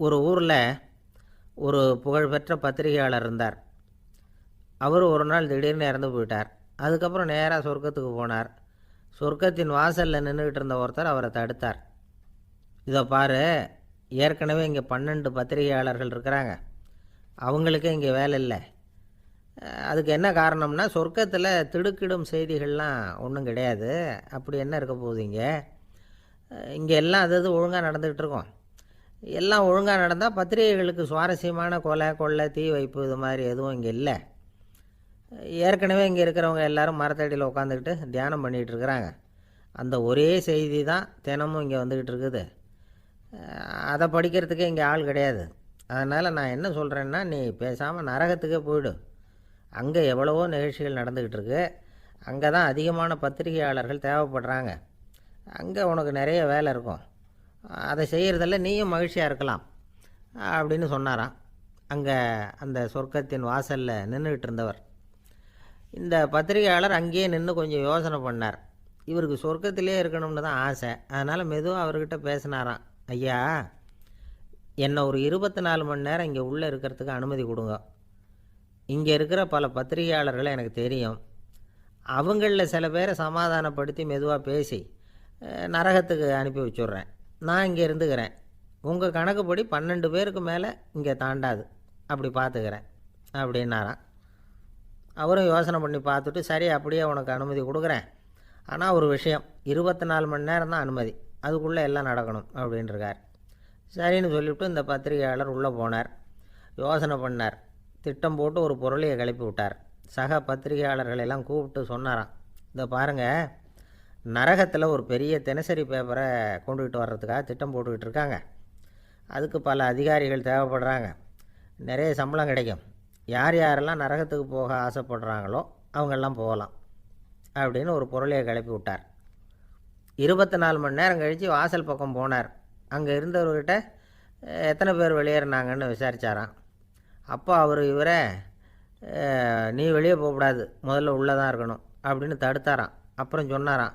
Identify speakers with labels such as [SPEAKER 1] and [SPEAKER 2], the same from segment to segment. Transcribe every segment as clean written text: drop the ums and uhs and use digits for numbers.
[SPEAKER 1] ஒரு ஊரில் ஒரு புகழ்பெற்ற பத்திரிகையாளர் இருந்தார். அவர் ஒரு நாள் திடீர்னு இறந்து போயிட்டார். அதுக்கப்புறம் நேராக சொர்க்கத்துக்கு போனார். சொர்க்கத்தின் வாசலில் நின்றுக்கிட்டு இருந்த ஒருத்தர் அவரை தடுத்தார். இதை பாரு, ஏற்கனவே இங்கே 12 பத்திரிகையாளர்கள் இருக்கிறாங்க, அவங்களுக்கே இங்கே வேலை இல்லை. அதுக்கு என்ன காரணம்னா, சொர்க்கத்தில் திடுக்கிடும் செய்திகள்லாம் ஒன்றும் கிடையாது. அப்படி என்ன இருக்க போகுது? இங்கே எல்லாம் அது ஒழுங்காக நடந்துக்கிட்டு இருக்கோம். எல்லாம் ஒழுங்காக நடந்தால் பத்திரிகைகளுக்கு சுவாரஸ்யமான கொலை, கொள்ளை, தீ வைப்பு இது மாதிரி எதுவும் இங்கே இல்லை. ஏற்கனவே இங்கே இருக்கிறவங்க எல்லாரும் மரத்தடியில் உட்காந்துக்கிட்டு தியானம் பண்ணிகிட்டு இருக்கிறாங்க. அந்த ஒரே செய்தி தான் தினமும் இங்கே வந்துக்கிட்டு இருக்குது. அதை படிக்கிறதுக்கே இங்கே ஆள் கிடையாது. அதனால் நான் என்ன சொல்கிறேன்னா, நீ பேசாமல் நரகத்துக்கே போயிடு. அங்கே எவ்வளவோ நிகழ்ச்சிகள் நடந்துக்கிட்டு இருக்கு. அங்கே தான் அதிகமான பத்திரிகையாளர்கள் தேவைப்படுறாங்க. அங்கே உனக்கு நிறைய வேலை இருக்கும். அதை செய்கிறதில்ல நீயும் மகிழ்ச்சியாக இருக்கலாம் அப்படின்னு சொன்னாராம். அங்கே அந்த சொர்க்கத்தின் வாசலில் நின்றுக்கிட்டு இருந்தவர். இந்த பத்திரிகையாளர் அங்கேயே நின்று கொஞ்சம் யோசனை பண்ணார். இவருக்கு சொர்க்கத்திலே இருக்கணும்னு தான் ஆசை. அதனால் மெதுவாக அவர்கிட்ட பேசினாராம். ஐயா, என்னை ஒரு 24 மணி நேரம் இங்கே உள்ளே இருக்கிறதுக்கு அனுமதி கொடுங்க. இங்கே இருக்கிற பல பத்திரிகையாளர்களை எனக்கு தெரியும். அவங்களில் சில பேரை சமாதானப்படுத்தி மெதுவாக பேசி நரகத்துக்கு அனுப்பி வச்சுட்றேன். நான் இங்கே இருந்துக்கிறேன். உங்கள் கணக்குப்படி 12 பேருக்கு மேலே இங்கே தாண்டாது, அப்படி பார்த்துக்கிறேன் அப்படின்னாராம். அவரும் யோசனை பண்ணி பார்த்துட்டு, சரி அப்படியே உனக்கு அனுமதி கொடுக்குறேன், ஆனால் ஒரு விஷயம், 24 மணி நேரம் தான் அனுமதி, அதுக்குள்ளே எல்லாம் நடக்கணும் அப்படின்ட்டுருக்கார். சரின்னு சொல்லிவிட்டு இந்த பத்திரிகையாளர் உள்ளே போனார். யோசனை பண்ணார். திட்டம் போட்டு ஒரு பொருளையை கிளப்பி விட்டார். சக பத்திரிகையாளர்களெல்லாம் கூப்பிட்டு சொன்னாராம், இதை பாருங்கள், நரகத்தில் ஒரு பெரிய தினசரி பேப்பரை கொண்டுகிட்டு வர்றதுக்காக திட்டம் போட்டுக்கிட்டு இருக்காங்க. அதுக்கு பல அதிகாரிகள் தேவைப்படுறாங்க. நிறைய சம்பளம் கிடைக்கும். யார் யாரெல்லாம் நரகத்துக்கு போக ஆசைப்படுறாங்களோ அவங்கெல்லாம் போகலாம் அப்படின்னு ஒரு பொருளையை கிளப்பி விட்டார். 24 மணி நேரம் கழித்து வாசல் பக்கம் போனார். அங்கே இருந்தவர்கிட்ட எத்தனை பேர் வெளியேறினாங்கன்னு விசாரித்தாராம். அப்போ அவர் இவரை, நீ வெளியே போகக்கூடாது, முதல்ல உள்ளே தான் இருக்கணும் அப்படின்னு தடுத்தாராம். அப்புறம் சொன்னாராம்,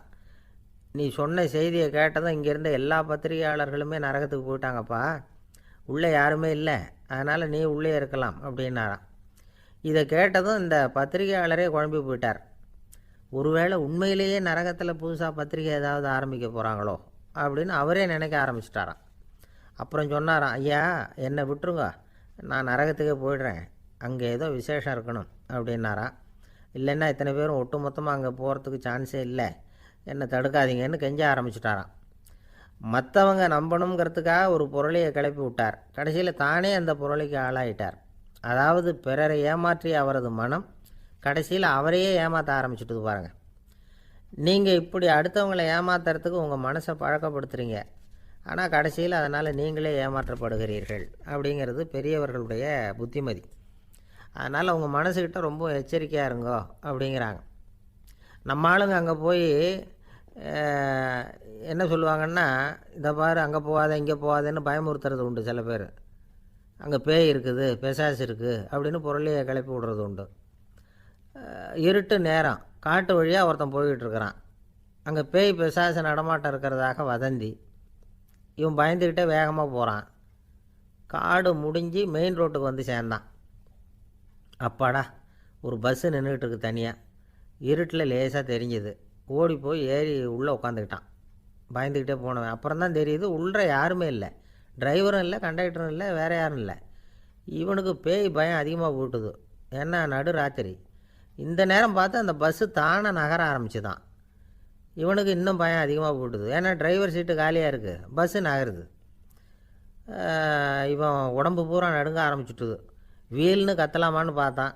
[SPEAKER 1] நீ சொன்ன செய்தியை கேட்டதும் இங்கேருந்த எல்லா பத்திரிகையாளர்களுமே நரகத்துக்கு போயிட்டாங்கப்பா, உள்ளே யாருமே இல்லை, அதனால் நீ உள்ளே இருக்கலாம் அப்படின்னாராம். இதை கேட்டதும் இந்த பத்திரிகையாளரே குழம்பி போயிட்டார். ஒருவேளை உண்மையிலேயே நரகத்தில் புதுசாக பத்திரிகை ஏதாவது ஆரம்பிக்க போகிறாங்களோ அப்படின்னு அவரே நினைக்க ஆரம்பிச்சிட்டாராம். அப்புறம் சொன்னாராம், ஐயா என்னை விட்டுருங்க, நான் நரகத்துக்கே போயிடுறேன், அங்கே ஏதோ விசேஷம் இருக்கணும் அப்படின்னாராம். இல்லைன்னா இத்தனை பேரும் ஒட்டு மொத்தமாக அங்கே போகிறதுக்கு சான்ஸே இல்லை, என்னை தடுக்காதீங்கன்னு கெஞ்ச ஆரம்பிச்சிட்டாராம். மற்றவங்க நம்பணுங்கிறதுக்காக ஒரு பொருளையை கிளப்பி விட்டார். கடைசியில் தானே அந்த பொருளைக்கு ஆளாயிட்டார். அதாவது பிறரை ஏமாற்றிய அவரது மனம் கடைசியில் அவரையே ஏமாற்ற ஆரம்பிச்சுட்டு பாருங்கள். நீங்கள் இப்படி அடுத்தவங்களை ஏமாத்துறதுக்கு உங்கள் மனசை பழக்கப்படுத்துகிறீங்க, ஆனால் கடைசியில் அதனால் நீங்களே ஏமாற்றப்படுகிறீர்கள் அப்படிங்கிறது பெரியவர்களுடைய புத்திமதி. அதனால் உங்கள் மனசுக்கிட்ட ரொம்ப எச்சரிக்கையாக இருங்கோ அப்படிங்கிறாங்க. நம்ம ஆளுங்க அங்கே போய் என்ன சொல்லுவாங்கன்னா, இதை பாரு, அங்கே போகாத இங்கே போகாதேன்னு பயமுறுத்துறது உண்டு. சில பேர் அங்கே பேய் இருக்குது, பிசாசு இருக்குது அப்படின்னு பொருளையை கிளப்பி விடுறது உண்டு. இருட்டு நேரம், காட்டு வழியாக ஒருத்தன் போய்கிட்டு இருக்கிறான். அங்கே பேய் பிசாசு நடமாட்டம் இருக்கிறதாக வதந்தி. இவன் பயந்துக்கிட்டே வேகமாக போகிறான். காடு முடிஞ்சு மெயின் ரோட்டுக்கு வந்து சேர்ந்தான். அப்பாடா, ஒரு பஸ்ஸு நின்றுக்கிட்டு இருக்கு தனியாக. இருட்டில் லேசாக தெரிஞ்சுது. ஓடி போய் ஏறி உள்ளே உட்காந்துக்கிட்டான். பயந்துக்கிட்டே போனவன் அப்புறம் தான் தெரியுது, உள்ளே யாருமே இல்லை, டிரைவரும் இல்லை, கண்டக்டரும் இல்லை, வேறு யாரும் இல்லை. இவனுக்கு பேய் பயம் அதிகமாக போட்டுது. ஏன்னா நடு ராத்திரி. இந்த நேரம் பார்த்து அந்த பஸ்ஸு தானே நகர ஆரம்பிச்சுதான். இவனுக்கு இன்னும் பயம் அதிகமாக போட்டுது. ஏன்னா டிரைவர் சீட்டு காலியாக இருக்குது, பஸ்ஸு நகருது. இவன் உடம்பு பூரா நடுங்க ஆரம்பிச்சுட்டுது. வீல்னு கத்தலாமான்னு பார்த்தான்.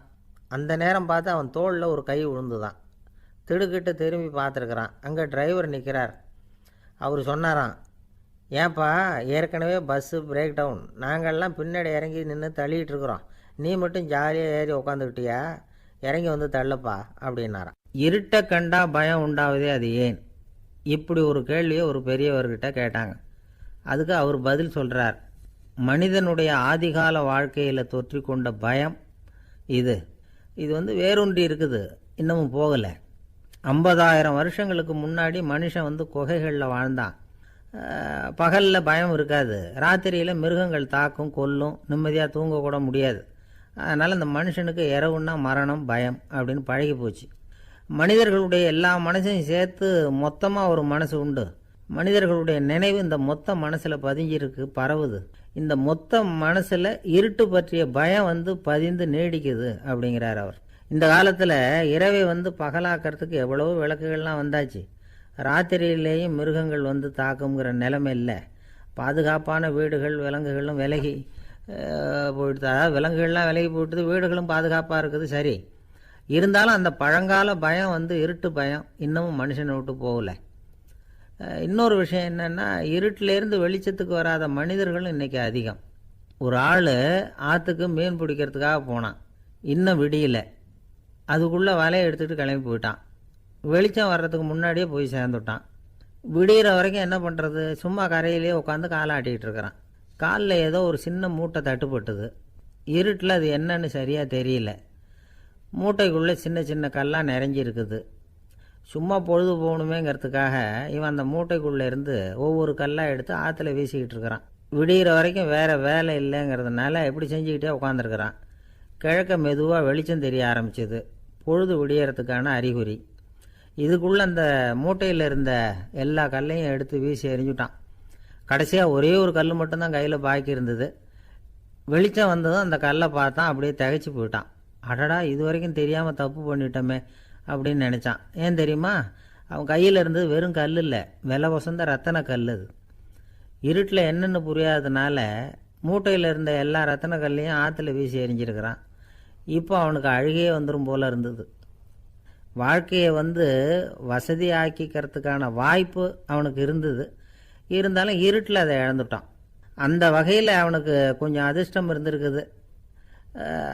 [SPEAKER 1] அந்த நேரம் பார்த்து அவன் தோளில் ஒரு கை விழுந்துதான். திடுக்கிட்டு திரும்பி பார்த்துருக்குறான். அங்கே டிரைவர் நிற்கிறார். அவர் சொன்னாராம், ஏன்பா, ஏற்கனவே பஸ்ஸு பிரேக் டவுன், நாங்கள்லாம் பின்னாடி இறங்கி நின்று தள்ளிகிட்டு இருக்கிறோம், நீ மட்டும் ஜாலியாக ஏறி உக்காந்துக்கிட்டியா, இறங்கி வந்து தள்ளப்பா அப்படின்னாராம். இருட்டை கண்டா பயம் உண்டாவதே அது ஏன்? இப்படி ஒரு கேள்வியை ஒரு பெரியவர்கிட்ட கேட்டாங்க. அதுக்கு அவர் பதில் சொல்கிறார், மனிதனுடைய ஆதிகால வாழ்க்கையில் தொற்றிக்கொண்ட பயம் இது வேரூன்றி இருக்குது, இன்னமும் போகலை. 50,000 வருஷங்களுக்கு முன்னாடி மனுஷன் குகைகளில் வாழ்ந்தான். பகலில் பயம் இருக்காது, ராத்திரியில் மிருகங்கள் தாக்கும் கொல்லும், நிம்மதியாக தூங்கக்கூட முடியாது. அதனால் இந்த மனுஷனுக்கு இரவுன்னா மரணம் பயம் அப்படின்னு பழகி போச்சு. மனிதர்களுடைய எல்லா மனசையும் சேர்த்து மொத்தமாக ஒரு மனசு உண்டு. மனிதர்களுடைய நினைவு இந்த மொத்த மனசில் பதிஞ்சிருக்கு, பரவுது. இந்த மொத்த மனசில் இருட்டு பற்றிய பயம் பதிந்து நீடிக்குது அப்படிங்கிறார் அவர். இந்த காலத்தில் இரவை பகலாக்கிறதுக்கு எவ்வளவோ விளக்குகள்லாம் வந்தாச்சு. ராத்திரியிலேயும் மிருகங்கள் தாக்குங்கிற நிலைமை இல்லை. பாதுகாப்பான வீடுகள் விலங்குகளும் விலகி போயிட்டு, அதாவது விலங்குகள்லாம் விலகி போயிட்டுது, வீடுகளும் பாதுகாப்பாக இருக்குது. சரி, இருந்தாலும் அந்த பழங்கால பயம் இருட்டு பயம் இன்னமும் மனுஷனை விட்டு போகலை. இன்னொரு விஷயம் என்னென்னா, இருட்டிலேருந்து வெளிச்சத்துக்கு வராத மனிதர்களும் இன்றைக்கி அதிகம். ஒரு ஆள் ஆற்றுக்கு மீன் பிடிக்கிறதுக்காக போனான், இன்னும் விடியல. அதுக்குள்ளே வலையை எடுத்துகிட்டு கிளம்பி போயிட்டான். வெளிச்சம் வர்றதுக்கு முன்னாடியே போய் சேர்ந்துட்டான். விடிகிற வரைக்கும் என்ன பண்ணுறது, சும்மா கரையிலேயே உட்காந்து காலை ஆட்டிகிட்டு இருக்கிறான். காலில் ஏதோ ஒரு சின்ன மூட்டை தட்டுப்பட்டுது. இருட்டில் அது என்னன்னு சரியாக தெரியல. மூட்டைக்குள்ளே சின்ன சின்ன கல்லாக நிறைஞ்சிருக்குது. சும்மா பொழுது போகணுமேங்கிறதுக்காக இவன் அந்த மூட்டைக்குள்ளே இருந்து ஒவ்வொரு கல்லாக எடுத்து ஆற்றுல வீசிக்கிட்டு இருக்கிறான். விடிகிற வரைக்கும் வேறு வேலை இல்லைங்கிறதுனால எப்படி செஞ்சுக்கிட்டே உட்காந்துருக்கிறான். கிழக்க மெதுவாக வெளிச்சம் தெரிய ஆரம்பிச்சிது. பொழுது விடியறதுக்கான அறிகுறி. இதுக்குள்ளே அந்த மூட்டையில் இருந்த எல்லா கல்லையும் எடுத்து வீசி எறிஞ்சுட்டான். கடைசியாக ஒரே ஒரு கல் மட்டும்தான் கையில் பாக்கி இருந்தது. வெளிச்சம் வந்ததும் அந்த கல்லை பார்த்தான், அப்படியே திகைச்சு போயிட்டான். அடடா, இது வரைக்கும் தெரியாமல் தப்பு பண்ணிட்டோமே அப்படின்னு நினச்சான். ஏன் தெரியுமா, அவன் கையில் இருந்தது வெறும் கல் இல்லை, விலை வசந்த ரத்தன கல். அது இருட்டில் என்னென்னு புரியாததுனால மூட்டையில் இருந்த எல்லா ரத்தன கல்லையும் ஆற்றுல வீசி எறிஞ்சிருக்கிறான். இப்போ அவனுக்கு அழுகையே வந்துடும் போல இருந்தது. வாழ்க்கையை வசதி ஆக்கிக்கிறதுக்கான வாய்ப்பு அவனுக்கு இருந்தது. இருந்தாலும் இருட்டில் அதை இழந்துட்டான். அந்த வகையில் அவனுக்கு கொஞ்சம் அதிர்ஷ்டம் இருந்திருக்குது.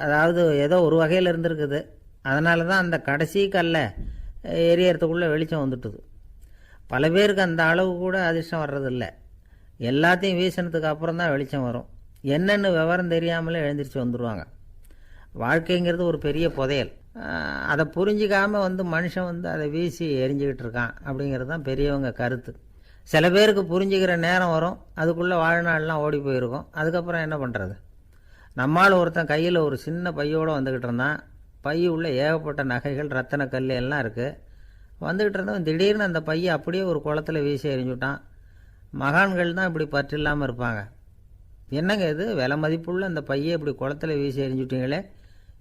[SPEAKER 1] அதாவது ஏதோ ஒரு வகையில் இருந்திருக்குது. அதனால தான் அந்த கடைசி கல்லை எரியறதுக்குள்ளே வெளிச்சம் வந்துட்டுது. பல பேருக்கு அந்த அளவு கூட அதிர்ஷ்டம் வர்றதில்லை. எல்லாத்தையும் வீசினதுக்கு அப்புறம் தான் வெளிச்சம் வரும். என்னென்னு விவரம் தெரியாமலே எழுந்திரிச்சு வந்துடுவாங்க. வாழ்க்கைங்கிறது ஒரு பெரிய புதையல். அதை புரிஞ்சிக்காமல் மனுஷன் அதை வீசி எரிஞ்சிக்கிட்டு இருக்கான் அப்படிங்கிறது தான் பெரியவங்க கருத்து. சில பேருக்கு புரிஞ்சுக்கிற நேரம் வரும், அதுக்குள்ளே வாழ்நாள்லாம் ஓடி போயிருக்கும். அதுக்கப்புறம் என்ன பண்ணுறது? நம்மால் ஒருத்தன் கையில் ஒரு சின்ன பையோடு வந்துக்கிட்டு இருந்தான். பை உள்ள ஏகப்பட்ட நகைகள் ரத்தன கல் எல்லாம் இருக்குது. வந்துக்கிட்டு இருந்தவன் திடீர்னு அந்த பையை அப்படியே ஒரு குளத்தில் வீசி எறிஞ்சுட்டான். மகான்கள் தான் இப்படி பற்று இல்லாமல் இருப்பாங்க. என்னங்க இது, விலை மதிப்புள்ள அந்த பையை இப்படி குளத்தில் வீசி எறிஞ்சுட்டீங்களே,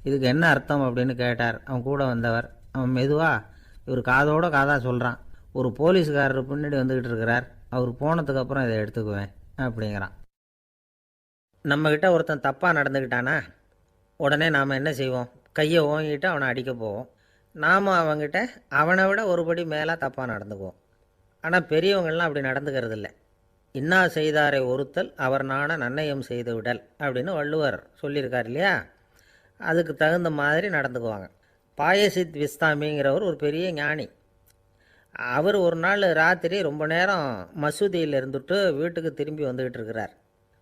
[SPEAKER 1] இதுக்கு என்ன அர்த்தம் அப்படின்னு கேட்டார் அவன் கூட வந்தவர். அவன் மெதுவாக இவர் காதோட காதாக சொல்கிறான். ஒரு போலீஸ்காரர் பின்னாடி வந்துக்கிட்டு இருக்கிறார், அவர் போனதுக்கப்புறம் இதை எடுத்துக்குவேன் அப்படிங்கிறான். நம்மக்கிட்ட ஒருத்தன் தப்பாக நடந்துக்கிட்டானா உடனே நாம் என்ன செய்வோம்? கையை ஓங்கிட்டு அவனை அடிக்க போவோம். நாம் அவங்ககிட்ட அவனை விட ஒருபடி மேலே தப்பாக நடந்துக்குவோம். ஆனால் பெரியவங்கள்லாம் அப்படி நடந்துக்கிறது இல்லை. இன்னா செய்தாரை ஒருத்தல் அவர் நாண நன்னயம் செய்து விடல் அப்படின்னு வள்ளுவர் சொல்லியிருக்கார் இல்லையா? அதுக்கு தகுந்த மாதிரி நடந்துக்குவாங்க. பாயசித் விஸ்தாமிங்கிறவர் ஒரு பெரிய ஞானி. அவர் ஒரு நாள் ராத்திரி ரொம்ப நேரம் மசூதியில் இருந்துட்டு வீட்டுக்கு திரும்பி வந்துக்கிட்டு இருக்கிறார்.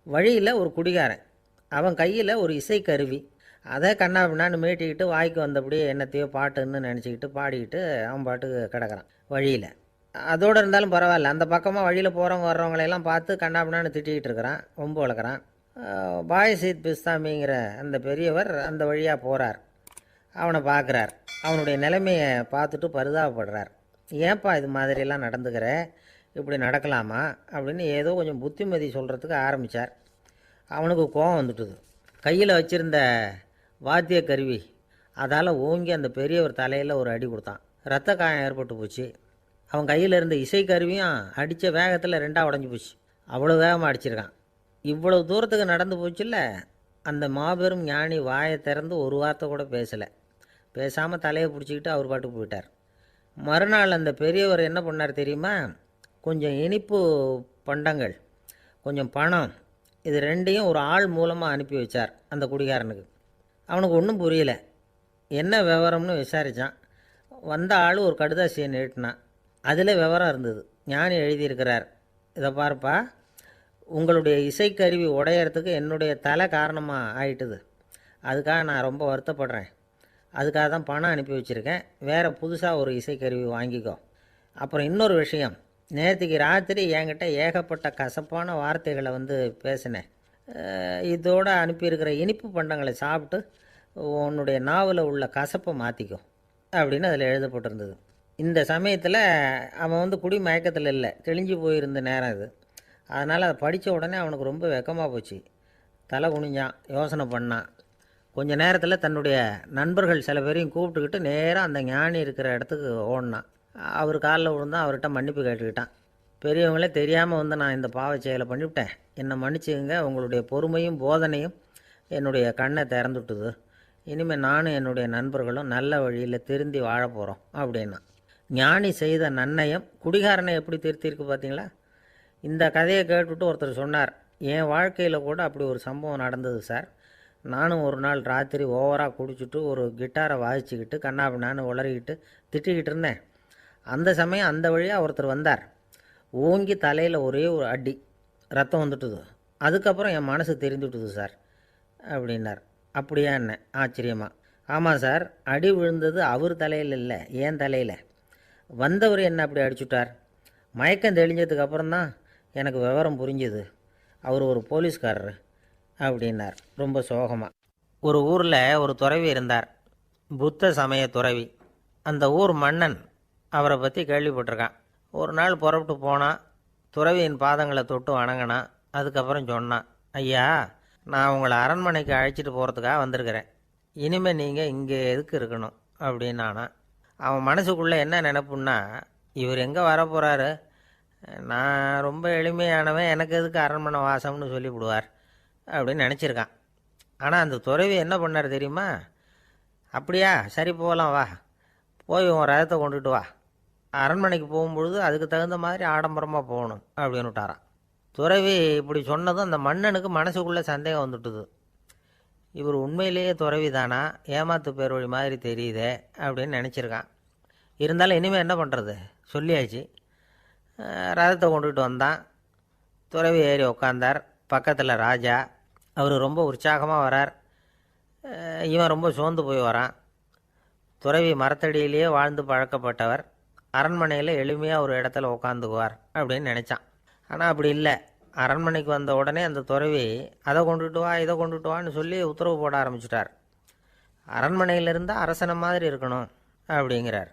[SPEAKER 1] வழியில் ஒரு குடிகாரன், அவன் கையில் ஒரு இசைக்கருவி, அதை கண்ணாபின்னான்னு மீட்டிக்கிட்டு வாய்க்கு வந்தபடியே என்னத்தையோ பாட்டுன்னு நினச்சிக்கிட்டு பாடிக்கிட்டு அவன் பாட்டுக்கு கிடக்கிறான் வழியில். அதோடு இருந்தாலும் பரவாயில்ல, அந்த பக்கமாக வழியில் போகிறவங்க வர்றவங்களையெல்லாம் பார்த்து கண்ணாபின்னான்னு திட்டிக்கிட்டு இருக்கிறான், ரொம்ப வளர்க்குறான். பாயசித் பிஸ்தாமிங்கிற அந்த பெரியவர் அந்த வழியாக போகிறார். அவனை பார்க்குறார். அவனுடைய நிலைமையை பார்த்துட்டு பரிதாபப்படுறார். ஏன்பா இது மாதிரியெல்லாம் நடந்துக்கிற, இப்படி நடக்கலாமா அப்படின்னு ஏதோ கொஞ்சம் புத்திமதி சொல்கிறதுக்கு ஆரம்பித்தார். அவனுக்கு கோபம் வந்துட்டுது. கையில் வச்சுருந்த வாத்திய கருவி அதால் ஓங்கி அந்த பெரியவர் தலையில் ஒரு அடி கொடுத்தான். ரத்த காயம் ஏற்பட்டு போச்சு. அவன் கையில் இருந்த இசைக்கருவியும் அடித்த வேகத்தில் ரெண்டாக உடஞ்சி போச்சு. அவ்வளோ வேகமாக அடிச்சிருக்கான். இவ்வளவு தூரத்துக்கு நடந்து போச்சுல்ல, அந்த மாபெரும் ஞானி வாயை திறந்து ஒரு வார்த்தை கூட பேசலை. பேசாமல் தலையை பிடிச்சிக்கிட்டு அவர் பாட்டுக்கு போயிட்டார். மறுநாள் அந்த பெரியவர் என்ன பண்ணார் தெரியுமா? கொஞ்சம் இனிப்பு பண்டங்கள், கொஞ்சம் பணம், இது ரெண்டையும் ஒரு ஆள் மூலமாக அனுப்பி வச்சார் அந்த குடிகாரனுக்கு. அவனுக்கு ஒன்றும் புரியல. என்ன விவரம்னு விசாரித்தான். வந்த ஆள் ஒரு கடுதாசியை நீட்டினான். அதில் விவரம் இருந்தது. ஞானி எழுதியிருக்கிறார், இதை பார்ப்பா, உங்களுடைய இசைக்கருவி உடையறதுக்கு என்னுடைய தலை காரணமாக ஆயிட்டுது. அதுக்காக நான் ரொம்ப வருத்தப்படுறேன். அதுக்காக தான் பணம் அனுப்பி வச்சுருக்கேன். வேறு புதுசாக ஒரு இசைக்கருவி வாங்கிக்கோ. அப்புறம் இன்னொரு விஷயம், நேற்றுக்கு ராத்திரி என்கிட்ட ஏகப்பட்ட கசப்பான வார்த்தைகளை வந்து பேசினேன். இதோடு அனுப்பியிருக்கிற இனிப்பு பண்டங்களை சாப்பிட்டு உன்னுடைய நாவில் உள்ள கசப்பை மாற்றிக்கும் அப்படின்னு அதில் எழுதப்பட்டிருந்தது. இந்த சமயத்தில் அவன் வந்து குடி மயக்கத்தில் இல்லை, தெளிஞ்சு போயிருந்த நேரம் இது. அதனால் அதை படித்த உடனே அவனுக்கு ரொம்ப வெக்கமாக போச்சு. தலை குனிஞ்சான், யோசனை பண்ணான். கொஞ்ச நேரத்தில் தன்னுடைய நண்பர்கள் சில பேரையும் கூப்பிட்டுக்கிட்டு நேராக அந்த ஞானி இருக்கிற இடத்துக்கு ஓடினான். அவர் காலில் விழுந்தான், அவர்கிட்ட மன்னிப்பு கேட்டுக்கிட்டான். பெரியவங்களே தெரியாமல் வந்து நான் இந்த பாவ செயலை பண்ணிவிட்டேன், என்னை மன்னிச்சுங்க, உங்களுடைய பொறுமையும் போதனையும் என்னுடைய கண்ணை திறந்துட்டுது, இனிமேல் நானும் என்னுடைய நண்பர்களும் நல்ல வழியில் திருந்தி வாழ போகிறோம் அப்படின்னா. ஞானி செய்த நன்னயம் குடிகாரனை எப்படி திருத்திருக்கு பார்த்தீங்களா? இந்த கதையை கேட்டுவிட்டு ஒருத்தர் சொன்னார், என் வாழ்க்கையில் கூட அப்படி ஒரு சம்பவம் நடந்தது சார். நானும் ஒரு நாள் ராத்திரி ஓவராக குடிச்சிட்டு ஒரு கிட்டாரை வாசிச்சுக்கிட்டு கண்ணாபின்னான்னு உளறிக்கிட்டு திட்டிக்கிட்டு இருந்தேன். அந்த சமயம் அந்த வழியாக ஒருத்தர் வந்தார். ஓங்கி தலையில் ஒரே ஒரு அடி, ரத்தம் வந்துட்டுது. அதுக்கப்புறம் என் மனசு தெரிந்துவிட்டுது சார் அப்படின்னார். அப்படியா என்ன ஆச்சரியமா? ஆமாம் சார், அடி விழுந்தது அவர் தலையில் இல்லை, என் தலையில். வந்தவர் என்ன அப்படி அடிச்சுட்டார். மயக்கம் தெளிஞ்சதுக்கு அப்புறம்தான் எனக்கு விவரம் புரிஞ்சுது, அவர் ஒரு போலீஸ்காரர் அப்படின்னார் ரொம்ப சோகமாக. ஒரு ஊரில் ஒரு துறவி இருந்தார், புத்த சமய துறவி. அந்த ஊர் மன்னன் அவரை பற்றி கேள்விப்பட்டிருக்கான். ஒரு நாள் புறப்பட்டு போனான், துறவியின் பாதங்களை தொட்டு வணங்கினான். அதுக்கப்புறம் சொன்னான், ஐயா, நான் உங்களை அரண்மனைக்கு அழைச்சிட்டு போகிறதுக்காக வந்திருக்கிறேன், இனிமேல் நீங்கள் இங்கே எதுக்கு இருக்கணும் அப்படின்னானா. அவன் மனசுக்குள்ளே என்ன நினைப்புன்னா, இவர் எங்கே வரப்போகிறாரு, நான் ரொம்ப எளிமையானவன், எனக்கு எதுக்கு அரண்மனை வாசம்னு சொல்லிவிடுவார் அப்படின்னு நினச்சிருக்கான். ஆனால் அந்த துறவி என்ன பண்ணார் தெரியுமா? அப்படியா, சரி போகலாம், வா, போய் உன் ரதத்தை கொண்டுட்டு வா, அரண்மனைக்கு போகும்பொழுது அதுக்கு தகுந்த மாதிரி ஆடம்பரமாக போகணும் அப்படின்னு விட்டாரான். துறவி இப்படி சொன்னதும் அந்த மன்னனுக்கு மனசுக்குள்ளே சந்தேகம் வந்துட்டுது. இவர் உண்மையிலேயே துறவி தானா, ஏமாத்து பேர் வழி மாதிரி தெரியுதே அப்படின்னு நினச்சிருக்கான். இருந்தாலும் இனிமேல் என்ன பண்ணுறது, சொல்லியாச்சு. ரதத்தை கொண்டுகிட்டு வந்தான். துறவி ஏறி உக்காந்தார். பக்கத்தில் ராஜா. அவர் ரொம்ப உற்சாகமாக வரார், இவன் ரொம்ப சோர்ந்து போய் வரான். துறவி மரத்தடியிலேயே வாழ்ந்து பழக்கப்பட்டவர், அரண்மனையில் எளிமையாக ஒரு இடத்துல உக்காந்துக்குவார் அப்படின்னு நினச்சான். ஆனால் அப்படி இல்லை. அரண்மனைக்கு வந்த உடனே அந்த துறவி அதை கொண்டுட்டு வா, இதை கொண்டுட்டு வான்னு சொல்லி உத்தரவு போட ஆரம்பிச்சிட்டார். அரண்மனையில் இருந்தால் அரசனை மாதிரி இருக்கணும் அப்படிங்கிறார்.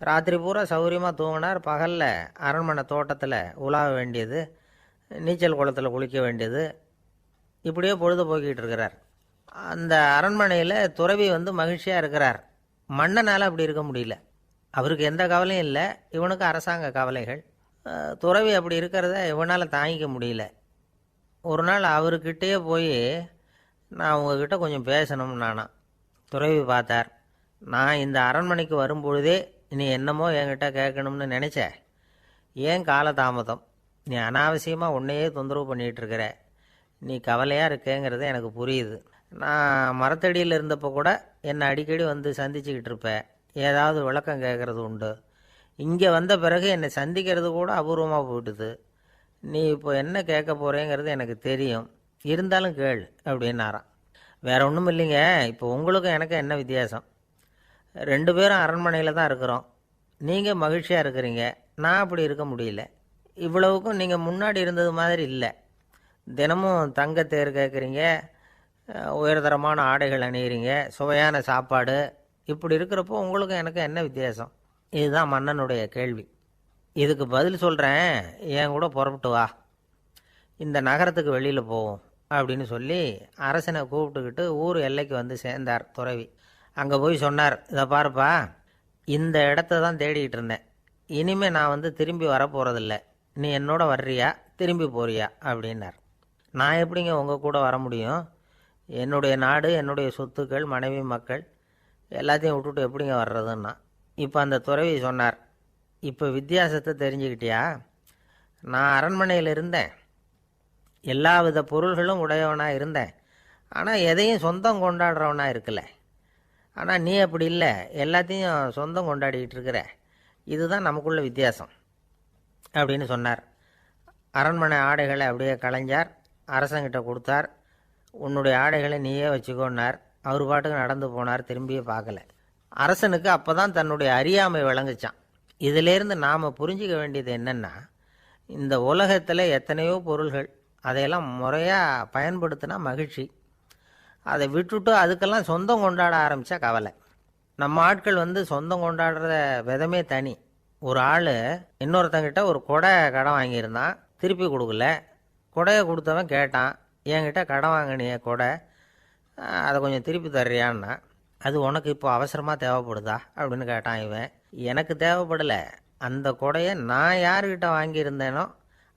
[SPEAKER 1] ராத்திரி பூரா சௌகரியமாக தூங்கினார். பகலில் அரண்மனை தோட்டத்தில் உலாவ வேண்டியது, நீச்சல் குளத்தில் குளிக்க வேண்டியது, இப்படியே பொழுது போக்கிட்டு இருக்கிறார். அந்த அரண்மனையில் துறவி வந்து மகிழ்ச்சியாக இருக்கிறார். மன்னனால் அப்படி இருக்க முடியல. அவருக்கு எந்த கவலையும் இல்லை, இவனுக்கு அரசாங்க கவலைகள். துறவி அப்படி இருக்கிறத இவனால் தாங்கிக்க முடியல. ஒரு நாள் அவர்கிட்டயே போய், நான் உங்ககிட்ட கொஞ்சம் பேசணும்னு நானாம். துறவி பார்த்தார். நான் இந்த அரண்மனைக்கு வரும்பொழுதே நீ என்னமோ என்கிட்ட கேட்கணும்னு நினச்ச, ஏன் காலதாமதம், நீ அனாவசியமாக உன்னையே தொந்தரவு பண்ணிகிட்ருக்கிற, நீ கவலையாக இருக்கேங்கிறது எனக்கு புரியுது. நான் மரத்தடியில் இருந்தப்போ கூட என்னை அடிக்கடி வந்து சந்திச்சுக்கிட்டு இருப்பேன், ஏதாவது விளக்கம் கேட்குறது உண்டு. இங்கே வந்த பிறகு என்னை சந்திக்கிறது கூட அபூர்வமாக போயிட்டுது. நீ இப்போ என்ன கேட்க போகிறேங்கிறது எனக்கு தெரியும், இருந்தாலும் கேள் அப்படின்னாராம். வேற ஒன்றும் இல்லைங்க, இப்போ உங்களுக்கும் எனக்கு என்ன வித்தியாசம்? 2 பேரும் அரண்மனையில் தான் இருக்கிறோம். நீங்கள் மகிழ்ச்சியாக இருக்கிறீங்க, நான் அப்படி இருக்க முடியல. இவ்வளவுக்கும் நீங்கள் முன்னாடி இருந்தது மாதிரி இல்லை. தினமும் தங்கத்தேர் கேட்குறீங்க, உயர்தரமான ஆடைகள் அணியிறீங்க, சுவையான சாப்பாடு. இப்படி இருக்கிறப்போ உங்களுக்கும் எனக்கு என்ன வித்தியாசம்? இதுதான் மன்னனுடைய கேள்வி. இதுக்கு பதில் சொல்கிறேன், என் கூட புறப்பட்டு வா, இந்த நகரத்துக்கு வெளியில் போவோம் அப்படின்னு சொல்லி அரசனை கூப்பிட்டுக்கிட்டு ஊர் எல்லைக்கு வந்து சேர்ந்தார் துறவி. அங்கே போய் சொன்னார், இதை பாருப்பா, இந்த இடத்த தான் தேடிக்கிட்டு இருந்தேன், இனிமேல் நான் வந்து திரும்பி வரப்போகிறதில்ல, நீ என்னோட வர்றியா திரும்பி போறியா அப்படின்னார். நான் எப்படிங்க உங்கள் கூட வர முடியும்? என்னுடைய நாடு, என்னுடைய சொத்துக்கள், மனைவி, மக்கள் எல்லாத்தையும் விட்டுட்டு எப்படிங்க வர்றதுன்னா. இப்போ அந்த துறவி சொன்னார், இப்போ வித்தியாசத்தை தெரிஞ்சுக்கிட்டியா? நான் அரண்மனையில் இருந்தேன், எல்லா வித பொருள்களும் உடையவனாக இருந்தேன், ஆனால் எதையும் சொந்தம் கொண்டாடுறவனாக இருக்கல. ஆனால் நீ அப்படி இல்லை, எல்லாத்தையும் சொந்தம் கொண்டாடிக்கிட்டு இருக்கிற. இதுதான் நமக்குள்ள வித்தியாசம் அப்படின்னு சொன்னார். அரண்மனை ஆடைகளை அப்படியே களைஞ்சார், அரசங்கிட்ட கொடுத்தார். உன்னுடைய ஆடைகளை நீயே வச்சுக்கோன்னார். அவர் பாட்டுக்கு நடந்து போனார், திரும்பியே பார்க்கல. அரசனுக்கு அப்போ தான் தன்னுடைய அறியாமை விளங்குச்சான். இதிலேருந்து நாம் புரிஞ்சிக்க வேண்டியது என்னென்னா, இந்த உலகத்தில் எத்தனையோ பொருள்கள், அதையெல்லாம் முறையாக பயன்படுத்தினா மகிழ்ச்சி. அதை விட்டுட்டு அதுக்கெல்லாம் சொந்தம் கொண்டாட ஆரம்பித்தா கவலை. நம்ம ஆட்கள் சொந்தம் கொண்டாடுற விதமே தனி. ஒரு ஆள் இன்னொருத்தங்கிட்ட ஒரு கொடை கடன் வாங்கியிருந்தான், திருப்பி கொடுக்கல. கொடையை கொடுத்தவன் கேட்டான், என்கிட்ட கடன் வாங்கினிய கொடை, அதை கொஞ்சம் திருப்பி தர்றியான்னா. அது உனக்கு இப்போ அவசரமாக தேவைப்படுதா அப்படின்னு கேட்டான் இவன். எனக்கு தேவைப்படலை, அந்த கொடையை நான் யாருக்கிட்ட வாங்கியிருந்தேனோ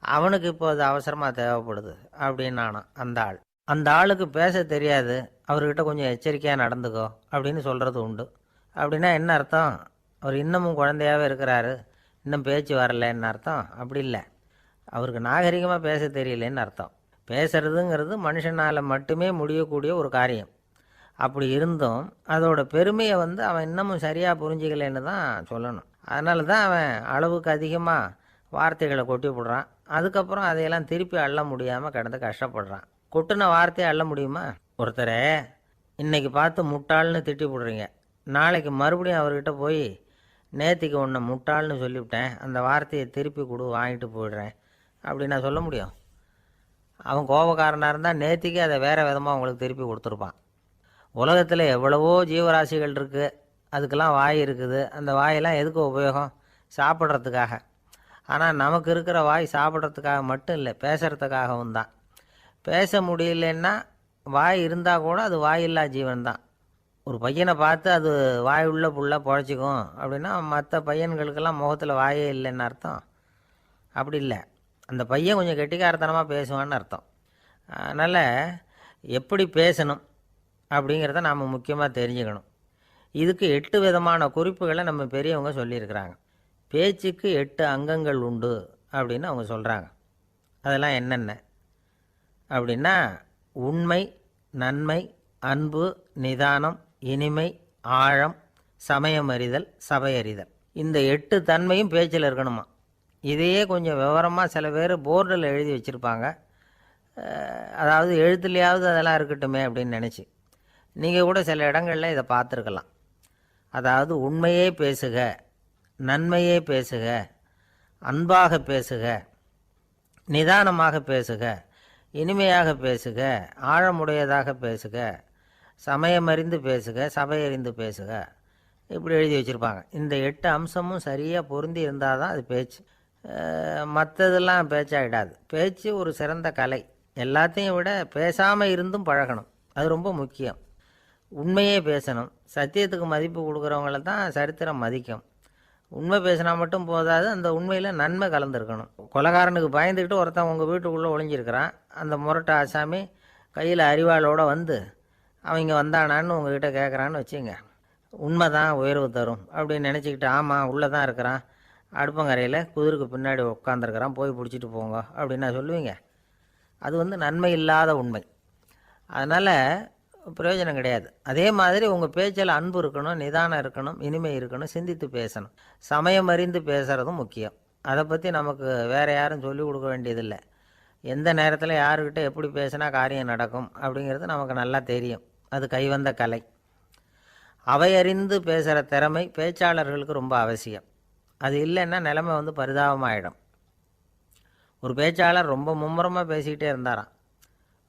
[SPEAKER 1] அவனுக்கு இப்போ அது அவசரமாக தேவைப்படுது அப்படின்னு நானான் அந்த ஆள். அந்த ஆளுக்கு பேச தெரியாது, அவர்கிட்ட கொஞ்சம் எச்சரிக்கையாக நடந்துக்கோ அப்படின்னு சொல்கிறது உண்டு. அப்படின்னா என்ன அர்த்தம்? அவர் இன்னமும் குழந்தையாகவே இருக்கிறாரு, இன்னும் பேச்சு வரலன்னு அர்த்தம்? அப்படி இல்லை, அவருக்கு நாகரிகமாக பேச தெரியலன்னு அர்த்தம். பேசுறதுங்கிறது மனுஷனால் மட்டுமே முடியக்கூடிய ஒரு காரியம். அப்படி இருந்தும் அதோட பெருமையை அவன் இன்னமும் சரியாக புரிஞ்சிக்கலைன்னு தான் சொல்லணும். அதனால தான் அவன் அளவுக்கு அதிகமாக வார்த்தைகளை கொட்டி விடுறான். அதுக்கப்புறம் அதையெல்லாம் திருப்பி அள்ள முடியாமல் கிடந்து கஷ்டப்படுறான். கொட்டின வார்த்தையை அள்ள முடியுமா? ஒருத்தரை இன்னைக்கு பார்த்து முட்டாள்னு திட்டி விடுறீங்க, நாளைக்கு மறுபடியும் அவர்கிட்ட போய் நேத்திக்கு ஒன்று முட்டாள்னு சொல்லிவிட்டேன், அந்த வார்த்தையை திருப்பி கொடு, வாங்கிட்டு போயிடுறேன் அப்படி நான் சொல்ல முடியும்? அவன் கோபக்காரனாக இருந்தால் நேத்திக்கு அதை வேறு விதமாக உங்களுக்கு திருப்பி கொடுத்துருப்பான். உலகத்தில் எவ்வளவோ ஜீவராசிகள் இருக்குது, அதுக்கெல்லாம் வாய் இருக்குது. அந்த வாயெல்லாம் எதுக்கு உபயோகம்? சாப்பிட்றதுக்காக. ஆனால் நமக்கு இருக்கிற வாய் சாப்பிட்றதுக்காக மட்டும் இல்லை, பேசுகிறதுக்காகவும் தான். பேச முடியலன்னா வாய் இருந்தால் கூட அது வாயில்லா ஜீவன் தான். ஒரு பையனை பார்த்து அது வாய் உள்ள புள்ள பொழைச்சிக்கும் அப்படின்னா மற்ற பையன்களுக்கெல்லாம் முகத்தில் வாயே இல்லைன்னு அர்த்தம்? அப்படி இல்லை, அந்த பையன் கொஞ்சம் கெட்டிக்காரத்தனமாக பேசுவான்னு அர்த்தம். அதனால் எப்படி பேசணும் அப்படிங்கிறத நாம் முக்கியமாக தெரிஞ்சுக்கணும். இதுக்கு 8 விதமான குறிப்புகளை நம்ம பெரியவங்க சொல்லியிருக்கிறாங்க. பேச்சுக்கு 8 அங்கங்கள் உண்டு அப்படின்னு அவங்க சொல்கிறாங்க. அதெல்லாம் என்னென்ன அப்படின்னா, உண்மை, நன்மை, அன்பு, நிதானம், இனிமை, ஆழம், சமயமறிதல், சபையறிதல். இந்த 8 தன்மையும் பேச்சில் இருக்கணுமா. இதையே கொஞ்சம் விவரமாக சில பேர் போர்டில் எழுதி வச்சுருப்பாங்க. அதாவது எழுத்துலையாவது அதெல்லாம் இருக்கட்டுமே அப்படின்னு நினச்சி நீங்கள் கூட சில இடங்களில் இதை பார்த்துருக்கலாம். அதாவது உண்மையே பேசுக, நன்மையே பேசுக, அன்பாக பேசுக, நிதானமாக பேசுக, இனிமையாக பேசுக, ஆழமுடையதாக பேசுக, சமயமறிந்து பேசுக, சபையறிந்து பேசுக, இப்படி எழுதி வச்சுருப்பாங்க. இந்த 8 அம்சமும் சரியாக பொருந்தி இருந்தால் தான் அது பேச்சு. மற்றதெல்லாம் பேச்சாகிடாது. பேச்சு ஒரு சிறந்த கலை. எல்லாத்தையும் விட பேசாமல் இருந்தும் பழகணும், அது ரொம்ப முக்கியம். உண்மையே பேசணும். சத்தியத்துக்கு மதிப்பு கொடுக்குறவங்கள தான் சரித்திரம் மதிக்கும். உண்மை பேசினா மட்டும் போதாது, அந்த உண்மையில் நன்மை கலந்துருக்கணும். கொலைகாரனுக்கு பயந்துக்கிட்டு ஒருத்தன் உங்கள் வீட்டுக்குள்ளே ஒளிஞ்சிருக்கிறான். அந்த முரட்டை ஆசாமி கையில் அறிவாளோடு அவங்க வந்தானான்னு உங்ககிட்ட கேட்குறான்னு வச்சுங்க. உண்மை தான் உயர்வு தரும் அப்படின்னு நினச்சிக்கிட்டு, ஆமாம் உள்ளே தான் இருக்கிறான், அடுப்பங்கரையில் குதிருக்கு பின்னாடி உட்காந்துருக்கிறான், போய் பிடிச்சிட்டு போங்க அப்படின்னு சொல்லுவீங்க? அது நன்மை இல்லாத உண்மை. அதனால் பிரயோஜனம் கிடையாது. அதே மாதிரி உங்கள் பேச்சில் அன்பு இருக்கணும், நிதானம் இருக்கணும், இனிமை இருக்கணும், சிந்தித்து பேசணும். சமயம் அறிந்து பேசுகிறதும் முக்கியம். அதை பற்றி நமக்கு வேறு யாரும் சொல்லிக் கொடுக்க வேண்டியதில்லை. எந்த நேரத்தில் யாருக்கிட்ட எப்படி பேசினா காரியம் நடக்கும் அப்படிங்கிறது நமக்கு நல்லா தெரியும். அது கைவந்த கலை. அவையறிந்து பேசுகிற திறமை பேச்சாளர்களுக்கு ரொம்ப அவசியம். அது இல்லைன்னா நிலைமை பரிதாபமாகிடும். ஒரு பேச்சாளர் ரொம்ப மும்முரமாக பேசிக்கிட்டே இருந்தாராம்.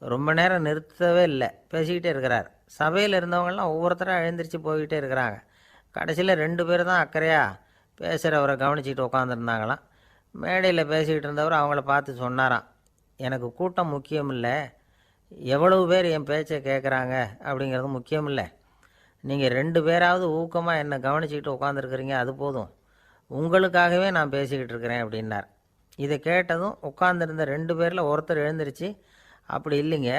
[SPEAKER 1] ரொம்ப நேரம் நிறுத்தவே இல்லை, பேசிக்கிட்டே இருக்கிறார். சபையில் இருந்தவங்கெல்லாம் ஒவ்வொருத்தராக எழுந்திரிச்சு போய்கிட்டே இருக்கிறாங்க. கடைசியில் 2 பேர் தான் அக்கறையாக பேசுகிறவரை கவனிச்சிக்கிட்டு உட்காந்துருந்தாங்களாம். மேடையில் பேசிக்கிட்டு இருந்தவர் அவங்கள பார்த்து சொன்னாராம், எனக்கு கூட்டம் முக்கியம் இல்லை, எவ்வளவு பேர் என் பேச்சை கேட்குறாங்க அப்படிங்கிறது முக்கியம் இல்லை. நீங்கள் 2 பேராவது ஊக்கமாக என்னை கவனிச்சிக்கிட்டு உட்காந்துருக்குறீங்க, அது போதும். உங்களுக்காகவே நான் பேசிக்கிட்டு இருக்கிறேன் அப்படின்னார். இதை கேட்டதும் உட்காந்துருந்த 2 பேரில் ஒருத்தர் எழுந்திரிச்சு, அப்படி இல்லைங்க,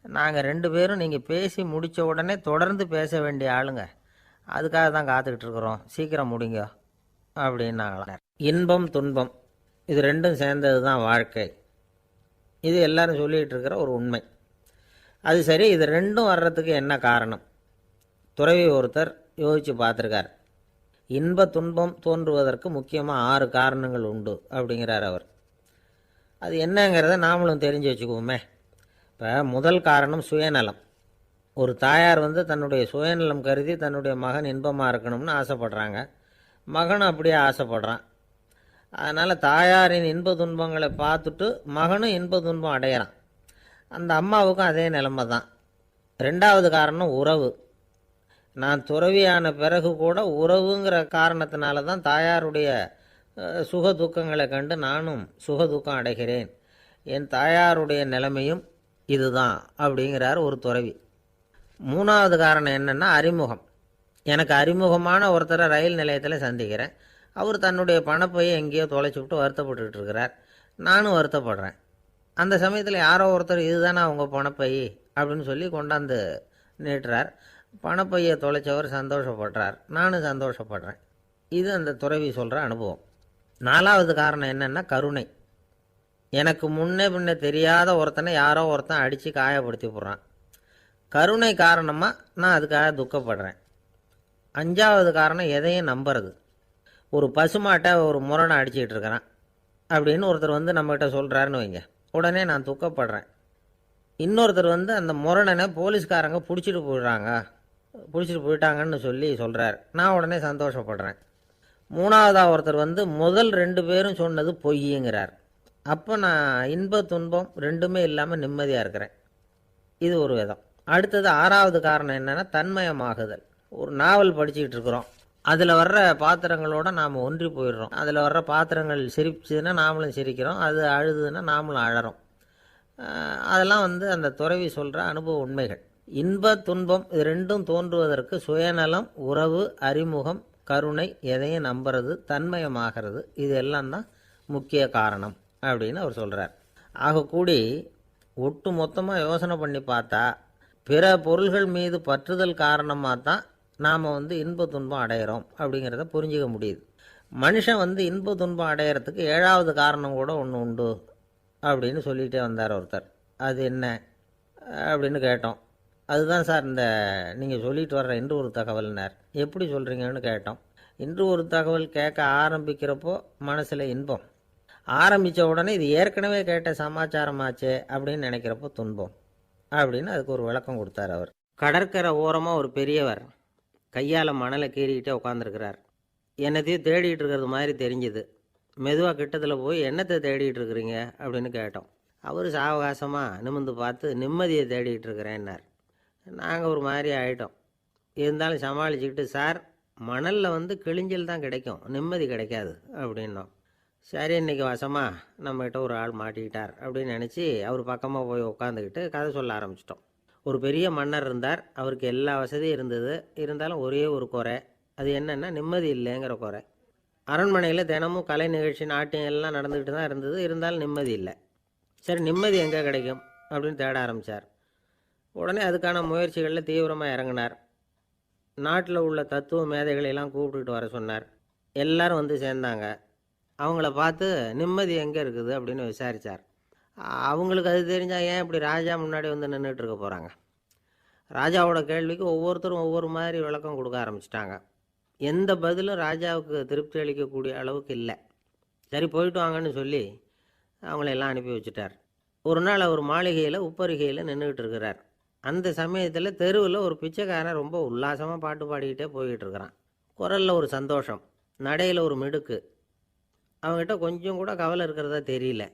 [SPEAKER 1] நாங்கள் 2 பேரும் நீங்கள் பேசி முடித்த உடனே தொடர்ந்து பேச வேண்டிய ஆளுங்க, அதுக்காக தான் காத்துக்கிட்டு இருக்கிறோம், சீக்கிரம் முடிங்க அப்படின்னாங்களாம். இன்பம் துன்பம் இது 2ம் சேர்ந்தது தான் வாழ்க்கை. இது எல்லாரும் சொல்லிகிட்டு இருக்கிற ஒரு உண்மை. அது சரி, இது 2ம் வர்றதுக்கு என்ன காரணம்? துறவி ஒருத்தர் யோசித்து பார்த்துருக்கார். இன்ப துன்பம் தோன்றுவதற்கு முக்கியமாக 6 காரணங்கள் உண்டு அப்படிங்கிறார் அவர். அது என்னங்கிறத நாமளும் தெரிஞ்சு வச்சுக்குவோமே. இப்போ முதல் காரணம் சுயநலம். ஒரு தாயார் தன்னுடைய சுயநலம் கருதி தன்னுடைய மகன் இன்பமாக இருக்கணும்னு ஆசைப்படுறாங்க. மகனும் அப்படியே ஆசைப்படுறான். அதனால் தாயாரின் இன்ப துன்பங்களை பார்த்துட்டு மகனும் இன்ப துன்பம் அடையிறான். அந்த அம்மாவுக்கும் அதே நிலைமை தான். ரெண்டாவது காரணம் உறவு. நான் துறவியான பிறகு கூட உறவுங்கிற காரணத்தினால தான் தாயாருடைய சுக துக்கங்களை கண்டு நானும் சுக துக்கம் அடைகிறேன். என் தாயாருடைய நிலைமையும் இதுதான் அப்படிங்கிறார் ஒரு துறவி. மூணாவது காரணம் என்னென்னா அறிமுகம். எனக்கு அறிமுகமான ஒருத்தரை ரயில் நிலையத்தில் சந்திக்கிறேன். அவர் தன்னுடைய பணப்பையை எங்கேயோ தொலைச்சி விட்டு வருத்தப்பட்டுக்கிட்டு இருக்கிறார். நானும் வருத்தப்படுறேன். அந்த சமயத்தில் யாரோ ஒருத்தர் இதுதானே அவங்க பணப்பை அப்படின்னு சொல்லி கொண்டாந்து நீட்டுறார். பணப்பையை தொலைச்சவர் சந்தோஷப்படுறார், நானும் சந்தோஷப்படுறேன். இது அந்த துறவி சொல்கிற அனுபவம். நாலாவது காரணம் என்னென்னா கருணை. எனக்கு முன்னே பின்னே தெரியாத ஒருத்தனை யாரோ ஒருத்தன் அடித்து காயப்படுத்தி போடுறான். கருணை காரணமாக நான் அதுக்காக துக்கப்படுறேன். அஞ்சாவது காரணம் எதையும் நம்புறது. ஒரு பசுமாட்டை ஒரு முரணை அடிச்சுக்கிட்டு இருக்கிறான் அப்படின்னு ஒருத்தர் வந்து நம்மகிட்ட சொல்கிறாருன்னு வைங்க, உடனே நான் துக்கப்படுறேன். இன்னொருத்தர் வந்து அந்த முரணனை போலீஸ்காரங்க பிடிச்சிட்டு போயிட்டாங்கன்னு சொல்லி சொல்கிறார், நான் உடனே சந்தோஷப்படுறேன். மூணாவதாக ஒருத்தர் வந்து முதல் 2 பேரும் சொன்னது பொய்யுங்கிறார். அப்போ நான் இன்ப துன்பம் ரெண்டுமே இல்லாமல் நிம்மதியாக இருக்கிறேன். இது ஒரு விதம். அடுத்தது 6வது காரணம் என்னென்னா தன்மயமாகுதல். ஒரு நாவல் படிச்சுக்கிட்டு இருக்கிறோம், அதில் வர்ற பாத்திரங்களோட நாம் ஒன்றி போயிடுறோம். அதில் வர்ற பாத்திரங்கள் சிரிச்சுதுன்னா நாமளும் சிரிக்கிறோம், அது அழுதுன்னா நாமளும் அழறோம். அதெல்லாம் வந்து அந்த துறவி சொல்கிற அனுபவ உண்மைகள். இன்ப துன்பம் இது ரெண்டும் தோன்றுவதற்கு சுயநலம், உறவு, அறிமுகம், கருணை, எதையும் நம்புறது, தன்மயமாகிறது, இது எல்லாம் தான் முக்கிய காரணம் அப்படின்னு அவர் சொல்கிறார். ஆகக்கூடி ஒட்டு மொத்தமாக யோசனை பண்ணி பார்த்தா பிற பொருள்கள் மீது பற்றுதல் காரணமாக தான் நாம் வந்து இன்ப துன்பம் அடையிறோம் அப்படிங்கிறத புரிஞ்சிக்க முடியுது. மனுஷன் வந்து இன்ப துன்பம் அடையிறதுக்கு 7வது காரணம் கூட ஒன்று உண்டு அப்படின்னு சொல்லிகிட்டே வந்தார் ஒருத்தர். அது என்ன அப்படின்னு கேட்டோம். அதுதான் சார் இந்த நீங்கள் சொல்லிட்டு வர்ற இன்று ஒரு தகவல்னார். எப்படி சொல்கிறீங்கன்னு கேட்டோம். இன்று ஒரு தகவல் கேட்க ஆரம்பிக்கிறப்போ மனசில் இன்பம், ஆரம்பித்த உடனே இது ஏற்கனவே கேட்ட சமாச்சாரமாச்சே அப்படின்னு நினைக்கிறப்போ துன்பம் அப்படின்னு அதுக்கு ஒரு விளக்கம் கொடுத்தார் அவர். கடற்கரை ஓரமாக ஒரு பெரியவர் கையால் மணலை கீறிக்கிட்டே உட்காந்துருக்கிறார். என்னத்தையும் தேடிட்டு இருக்கிறது மாதிரி தெரிஞ்சுது. மெதுவாக கிட்டத்தில் போய் என்னத்தை தேடிட்டு இருக்கிறீங்க அப்படின்னு கேட்டோம். அவர் சாவகாசமாக நிமிர்ந்து பார்த்து நிம்மதியை தேடிட்டு இருக்கிறேன்னார். நாங்கள் ஒரு மாதிரி ஆகிட்டோம். இருந்தாலும் சமாளிச்சுக்கிட்டு, சார் மணலில் வந்து கிழிஞ்சல் தான் கிடைக்கும், நிம்மதி கிடைக்காது அப்படின்னோம். சரி, இன்றைக்கி வசமாக நம்மகிட்ட ஒரு ஆள் மாட்டிக்கிட்டார் அப்படின்னு நினச்சி அவர் பக்கமாக போய் உட்காந்துக்கிட்டு கதை சொல்ல ஆரம்பிச்சிட்டோம். ஒரு பெரிய மன்னர் இருந்தார். அவருக்கு எல்லா வசதியும் இருந்தது. இருந்தாலும் ஒரே ஒரு குறை. அது என்னென்னா நிம்மதி இல்லைங்கிற குறை. அரண்மனையில் தினமும் கலை நிகழ்ச்சி, நாட்டியம் எல்லாம் நடந்துக்கிட்டு தான் இருந்தது. இருந்தாலும் நிம்மதி இல்லை. சரி, நிம்மதி எங்கே கிடைக்கும் அப்படின்னு தேட ஆரம்பித்தார். உடனே அதுக்கான முயற்சிகளில் தீவிரமாக இறங்கினார். நாட்டில் உள்ள தத்துவ மேதைகளெல்லாம் கூப்பிட்டுக்கிட்டு வர சொன்னார். எல்லாரும் வந்து சேர்ந்தாங்க. அவங்கள பார்த்து நிம்மதி எங்கே இருக்குது அப்படின்னு விசாரித்தார். அவங்களுக்கு அது தெரிஞ்சால் ஏன் இப்படி ராஜா முன்னாடி வந்து நின்றுட்டு இருக்க போகிறாங்க? ராஜாவோட கேள்விக்கு ஒவ்வொருத்தரும் ஒவ்வொரு மாதிரி விளக்கம் கொடுக்க ஆரம்பிச்சிட்டாங்க. எந்த பதிலும் ராஜாவுக்கு திருப்தி அளிக்கக்கூடிய அளவுக்கு இல்லை. சரி, போயிட்டு வாங்கன்னு சொல்லி அவங்களெல்லாம் அனுப்பி வச்சுட்டார். ஒரு நாள் அவர் மாளிகையில் உப்பருகையில் நின்றுக்கிட்டு இருக்கிறார். அந்த சமயத்தில் தெருவில் ஒரு பிச்சைக்காரன் ரொம்ப உல்லாசமாக பாட்டு பாடிக்கிட்டே போய்கிட்டு இருக்கிறான். குரலில் ஒரு சந்தோஷம், நடையில் ஒரு மிடுக்கு. அவங்ககிட்ட கொஞ்சம் கூட கவலை இருக்கிறதா தெரியல.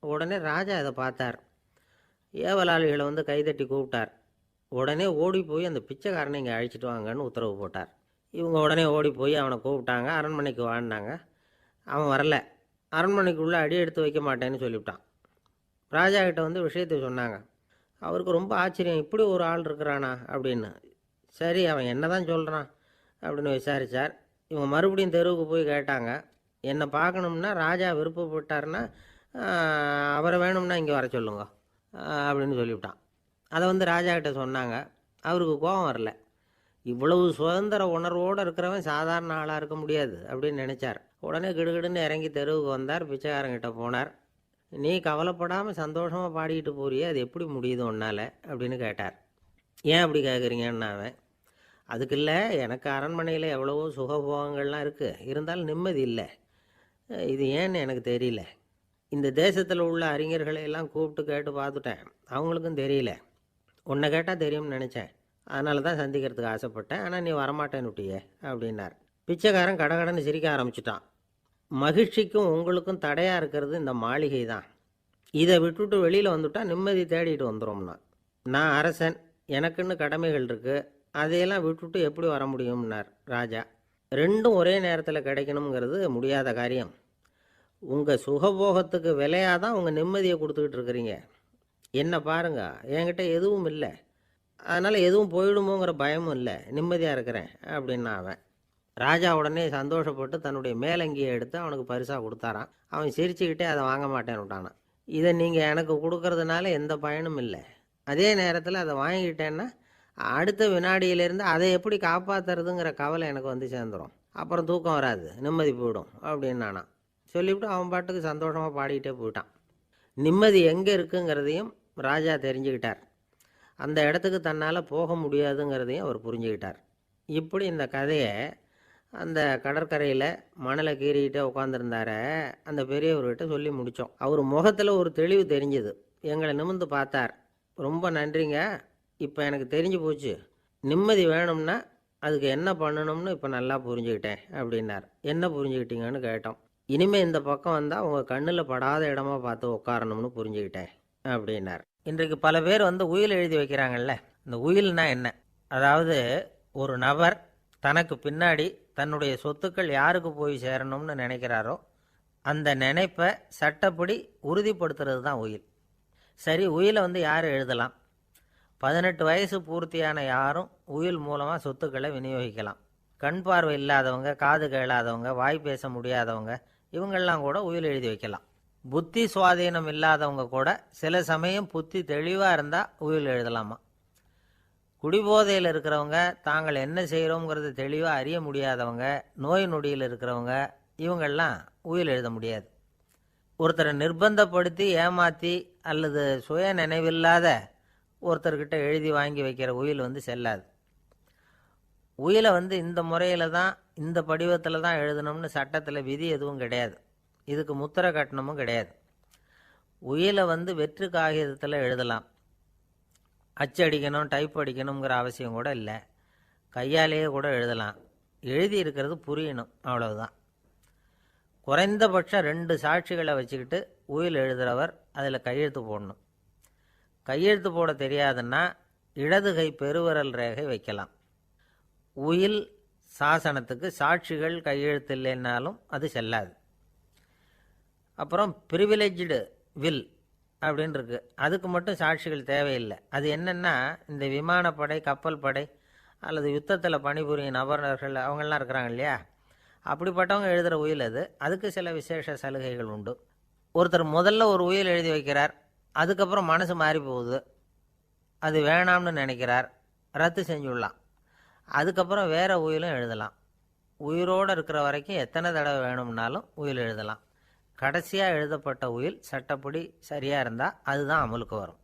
[SPEAKER 1] உடனே ராஜா அதை பார்த்தார். ஏவலாளிகளை வந்து கைதட்டி கூப்பிட்டார். உடனே ஓடி போய் அந்த பிச்சைக்காரனை இங்கே அழைச்சிட்டு வாங்கன்னு உத்தரவு போட்டார். இவங்க உடனே ஓடி போய் அவனை கூப்பிட்டாங்க. அரண்மனைக்கு வாழ்ந்தாங்க. அவன் வரல. அரண்மனைக்குள்ளே அடி எடுத்து வைக்க மாட்டேன்னு சொல்லிவிட்டான். ராஜா கிட்ட வந்து விஷயத்தை சொன்னாங்க. அவருக்கு ரொம்ப ஆச்சரியம், இப்படி ஒரு ஆள் இருக்கிறானா அப்படின்னு. சரி, அவன் என்ன தான் சொல்கிறான் அப்படின்னு விசாரித்தார். இவங்க மறுபடியும் தெருவுக்கு போய் கேட்டாங்க. என்னை பார்க்கணும்னா ராஜா விருப்பப்பட்டார்னா அவரை வேணும்னா இங்கே வர சொல்லுங்க அப்படின்னு சொல்லிவிட்டான். அதை வந்து ராஜா கிட்ட சொன்னாங்க. அவருக்கு கோபம் வரல. இவ்வளவு சுதந்திர உணர்வோடு இருக்கிறவன் சாதாரண ஆளாக இருக்க முடியாது அப்படின்னு நினச்சார். உடனே கிடுகிடுன்னு இறங்கி தெருவுக்கு வந்தார். பிச்சைக்காரங்கிட்ட போனார். நீ கவலைப்படாமல் சந்தோஷமாக பாடிக்கிட்டு போறியே, அது எப்படி முடியுது உன்னால் அப்படின்னு கேட்டார். ஏன் அப்படி கேட்குறீங்கன்னு அவன், அதுக்கு இல்லை, எனக்கு அரண்மனையில் எவ்வளவோ சுகபோகங்கள்லாம் இருக்குது, இருந்தாலும் நிம்மதி இல்லை. இது ஏன்னு எனக்கு தெரியல. இந்த தேசத்தில் உள்ள அறிஞர்களை எல்லாம் கூப்பிட்டு கேட்டு பார்த்துட்டேன், அவங்களுக்கும் தெரியல. உன்னை கேட்டால் தெரியும்னு நினச்சேன், அதனால தான் சந்திக்கிறதுக்கு ஆசைப்பட்டேன். ஆனால் நீ வரமாட்டேன்னு விட்டியே அப்படின்னார். பிச்சைக்காரன் கடகடன்னு சிரிக்க ஆரம்பிச்சிட்டான். மகிழ்ச்சிக்கும் உங்களுக்கும் தடையாக இருக்கிறது இந்த மாளிகை தான். இதை விட்டுட்டு வெளியில் வந்துட்டா நிம்மதி தேடிட்டு வந்துடும்னா. நான் அரசன், எனக்குன்னு கடமைகள் இருக்குது, அதையெல்லாம் விட்டுட்டு எப்படி வர முடியும்னார் ராஜா. ரெண்டும் ஒரே நேரத்தில் கிடைக்கணுங்கிறது முடியாத காரியம். உங்கள் சுகபோகத்துக்கு விலையாக தான் உங்கள் நிம்மதியை கொடுத்துக்கிட்டு இருக்கிறீங்க. என்ன பாருங்க, என்கிட்ட எதுவும் இல்லை, அதனால் எதுவும் போயிடுமோங்கிற பயமும் இல்லை, நிம்மதியாக இருக்கிறேன் அப்படின்னா அவன். ராஜா உடனே சந்தோஷப்பட்டு தன்னுடைய மேலங்கியை எடுத்து அவனுக்கு பரிசாக கொடுத்தாரான். அவன் சிரிச்சுக்கிட்டே அதை வாங்க மாட்டேன்னு விட்டானான். இதை நீங்கள் எனக்கு கொடுக்கறதுனால எந்த பயனும் இல்லை, அதே நேரத்தில் அதை வாங்கிக்கிட்டேன்னா அடுத்த வினாடியிலேருந்து அதை எப்படி காப்பாற்றுறதுங்கிற கவலை எனக்கு வந்து சேர்ந்துடும், அப்புறம் தூக்கம் வராது, நிம்மதி போயிடும் அப்படின்னானா. சொல்லிவிட்டு அவன் பாட்டுக்கு சந்தோஷமாக பாடிக்கிட்டே போயிட்டான். நிம்மதி எங்கே இருக்குங்கிறதையும் ராஜா தெரிஞ்சுக்கிட்டார். அந்த இடத்துக்கு தன்னால் போக முடியாதுங்கிறதையும் அவர் புரிஞ்சுக்கிட்டார். இப்படி இந்த கதையை அந்த கடற்கரையில் மணலை கீறிக்கிட்டே உட்காந்துருந்தார அந்த பெரியவர்கிட்ட சொல்லி முடித்தோம். அவர் முகத்தில் ஒரு தெளிவு தெரிஞ்சுது. எங்களை நிமிர்ந்து பார்த்தார். ரொம்ப நன்றிங்க, இப்போ எனக்கு தெரிஞ்சு போச்சு, நிம்மதி வேணும்னா அதுக்கு என்ன பண்ணணும்னு இப்போ நல்லா புரிஞ்சுக்கிட்டேன் அப்படின்னார். என்ன புரிஞ்சுக்கிட்டீங்கன்னு கேட்டோம். இனிமேல் இந்த பக்கம் வந்தால் உங்கள் கண்ணில் படாத இடமா பார்த்து உட்காரணும்னு புரிஞ்சுக்கிட்டேன் அப்படின்னார். இன்றைக்கு பல பேர் உயில் எழுதி வைக்கிறாங்கல்ல. இந்த உயில்னா என்ன? அதாவது ஒரு நபர் தனக்கு பின்னாடி தன்னுடைய சொத்துக்கள் யாருக்கு போய் சேரணும்னு நினைக்கிறாரோ அந்த நினைப்பை சட்டப்படி உறுதிப்படுத்துறது தான் உயில். சரி, உயிலை யார் எழுதலாம்? 18 வயசு பூர்த்தியான யாரும் உயில் மூலமாக சொத்துக்களை விநியோகிக்கலாம். கண் பார்வை இல்லாதவங்க, காது கேளாதவங்க, வாய் பேச முடியாதவங்க, இவங்கெல்லாம் கூட உயில் எழுதி வைக்கலாம். புத்தி சுவாதீனம் இல்லாதவங்க கூட சில சமயம் புத்தி தெளிவாக இருந்தால் உயில் எழுதலாமா. குடிபோதையில் இருக்கிறவங்க, தாங்கள் என்ன செய்கிறோங்கிறது தெளிவாக அறிய முடியாதவங்க, நோய் நொடியில் இருக்கிறவங்க, இவங்கெல்லாம் உயில் எழுத முடியாது. ஒருத்தரை நிர்பந்தப்படுத்தி ஏமாற்றி அல்லது சுய நினைவில்லாத ஒருத்தர்கிட்ட எழுதி வாங்கி வைக்கிற உயில் செல்லாது. உயிலை இந்த முறையில் தான், இந்த படிவத்தில் தான் எழுதணும்னு சட்டத்தில் விதி எதுவும் கிடையாது. இதுக்கு முத்திரை கட்டணமும் கிடையாது. உயிலை வெற்று காகிதத்தில் எழுதலாம். அச்சடிக்கணும், டைப் அடிக்கணுங்கிற அவசியம் கூட இல்லை. கையாலேயே கூட எழுதலாம். எழுதி இருக்கிறது புரியணும், அவ்வளவுதான். குறைந்தபட்சம் 2 சாட்சிகளை வச்சுக்கிட்டு உயில் எழுதுகிறவர் அதில் கையெழுத்து போடணும். கையெழுத்து போட தெரியாதுன்னா இடது கை பெருவிரல் ரேகை வைக்கலாம். உயில் சாசனத்துக்கு சாட்சிகள் கையெழுத்து இல்லைன்னாலும் அது செல்லாது. அப்புறம் ப்ரிவிலேஜ்டு வில் அப்படின்னு இருக்கு, அதுக்கு மட்டும் சாட்சிகள் தேவையில்லை. அது என்னென்னா, இந்த விமானப்படை, கப்பல் படை அல்லது யுத்தத்தில் பணிபுரியும் நபர்கள் அவங்கெல்லாம் இருக்கிறாங்க இல்லையா, அப்படிப்பட்டவங்க எழுதுகிற உயில் அது. அதுக்கு சில விசேஷ சலுகைகள் உண்டு. ஒருத்தர் முதல்ல ஒரு உயில் எழுதி வைக்கிறார், அதுக்கப்புறம் மனசு மாறி போகுது, அது வேணாம்னு நினைக்கிறார், ரத்து செஞ்சுடலாம். அதுக்கப்புறம் வேறு உயிலும் எழுதலாம். உயிரோடு இருக்கிற வரைக்கும் எத்தனை தடவை வேணும்னாலும் உயில் எழுதலாம். கடைசியாக எழுதப்பட்ட உயில் சட்டப்படி சரியாக இருந்தால் அதுதான் அமலுக்கு வரும்.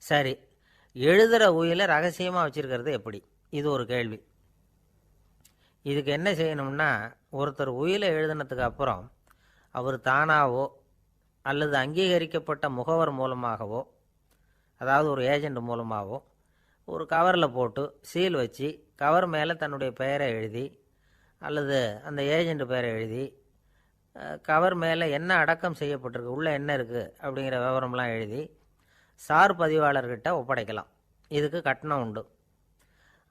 [SPEAKER 1] சரி, எழுதுகிற உயிலை ரகசியமாக வச்சுருக்கிறது எப்படி? இது ஒரு கேள்வி. இதுக்கு என்ன செய்யணும்னா, ஒருத்தர் உயிலை எழுதினதுக்கு அப்புறம் அவர் தானாவோ அல்லது அங்கீகரிக்கப்பட்ட முகவர் மூலமாகவோ, அதாவது ஒரு ஏஜெண்ட் மூலமாகவோ, ஒரு கவரில் போட்டு சீல் வச்சு கவர் மேலே தன்னுடைய பெயரை எழுதி அல்லது அந்த ஏஜெண்ட் பெயரை எழுதி கவர் மேலே என்ன அடக்கம் செய்யப்பட்டிருக்கு, உள்ளே என்ன இருக்குது அப்படிங்கிற விவரம்லாம் எழுதி சார் பதிவாளர்கிட்ட ஒப்படைக்கலாம். இதுக்கு கட்டணம் உண்டு.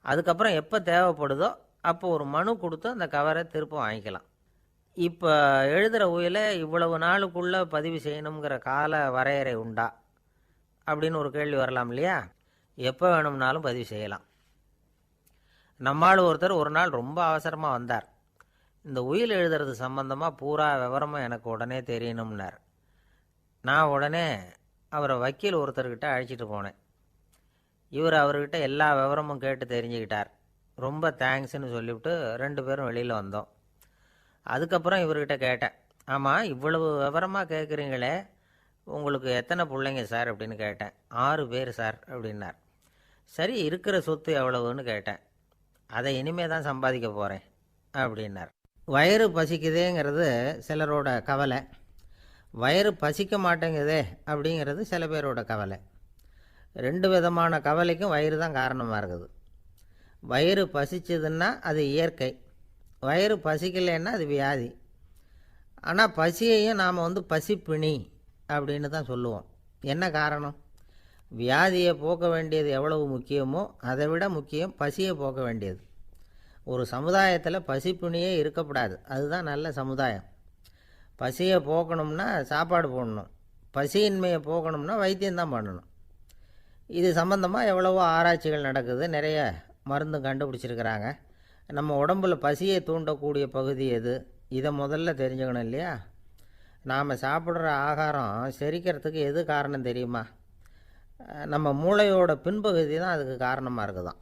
[SPEAKER 1] அதுக்கப்புறம் எப்போ தேவைப்படுதோ அப்போ ஒரு மனு கொடுத்து அந்த கவரை திரும்ப வாங்கிக்கலாம். இப்போ எழுதுகிற உயிலை இவ்வளவு நாளுக்குள்ளே பதிவு செய்யணுங்கிற கால வரையறை உண்டா அப்படின்னு ஒரு கேள்வி வரலாம் இல்லையா? எப்போ வேணும்னாலும் பதிவு செய்யலாம். நம்மால் ஒருத்தர் ஒரு நாள் ரொம்ப அவசரமாக வந்தார். இந்த உயில் எழுதுறது சம்பந்தமாக பூரா விவரமும் எனக்கு உடனே தெரியணும்னார். நான் உடனே அவரை வக்கீல் ஒருத்தர்கிட்ட அழைச்சிட்டு போனேன். இவர் அவர்கிட்ட எல்லா விவரமும் கேட்டு தெரிஞ்சுக்கிட்டார். ரொம்ப தேங்க்ஸ்ன்னு சொல்லிவிட்டு 2 பேரும் வெளியில் வந்தோம். அதுக்கப்புறம் இவர்கிட்ட கேட்டேன், ஆமாம் இவ்வளவு விவரமாக கேட்குறீங்களே, உங்களுக்கு எத்தனை பிள்ளைங்க சார் அப்படின்னு கேட்டேன். 6 பேர் சார் அப்படின்னார். சரி, இருக்கிற சொத்து எவ்வளவுன்னு கேட்டேன். அதை இனிமே தான் சம்பாதிக்க போகிறேன் அப்படின்னார். வயிறு பசிக்குதேங்கிறது சிலரோட கவலை, வயிறு பசிக்க மாட்டேங்குதே அப்படிங்கிறது சில பேரோட கவலை. 2 விதமான கவலைக்கும் வயிறு தான் காரணமாக இருக்குது. வயிறு பசிச்சதுன்னா அது இயற்கை, வயிறு பசிக்கலைன்னா அது வியாதி. ஆனால் பசியையும் நாம் பசிப்பிணி அப்படின்னு தான் சொல்லுவோம். என்ன காரணம்? வியாதியை போக்க வேண்டியது எவ்வளவு முக்கியமோ அதை விட முக்கியம் பசியை போக்க வேண்டியது. ஒரு சமுதாயத்தில் பசிப்பிணியே இருக்கக்கூடாது. அதுதான் நல்ல சமுதாயம். பசியை போக்கணும்னா சாப்பாடு போடணும், பசியின்மையை போக்கணும்னா வைத்தியம்தான் பண்ணணும். இது சம்பந்தமாக எவ்வளவோ ஆராய்ச்சிகள் நடக்குது, நிறைய மருந்து கண்டுபிடிச்சிருக்கிறாங்க. நம்ம உடம்புல பசியை தூண்டக்கூடிய பகுதி எது, இதை முதல்ல தெரிஞ்சுக்கணும் இல்லையா? நாம் சாப்பிட்ற ஆகாரம் செரிக்கிறதுக்கு எது காரணம் தெரியுமா? நம்ம மூளையோட பின்பகுதி தான் அதுக்கு காரணமாக இருக்குதாம்.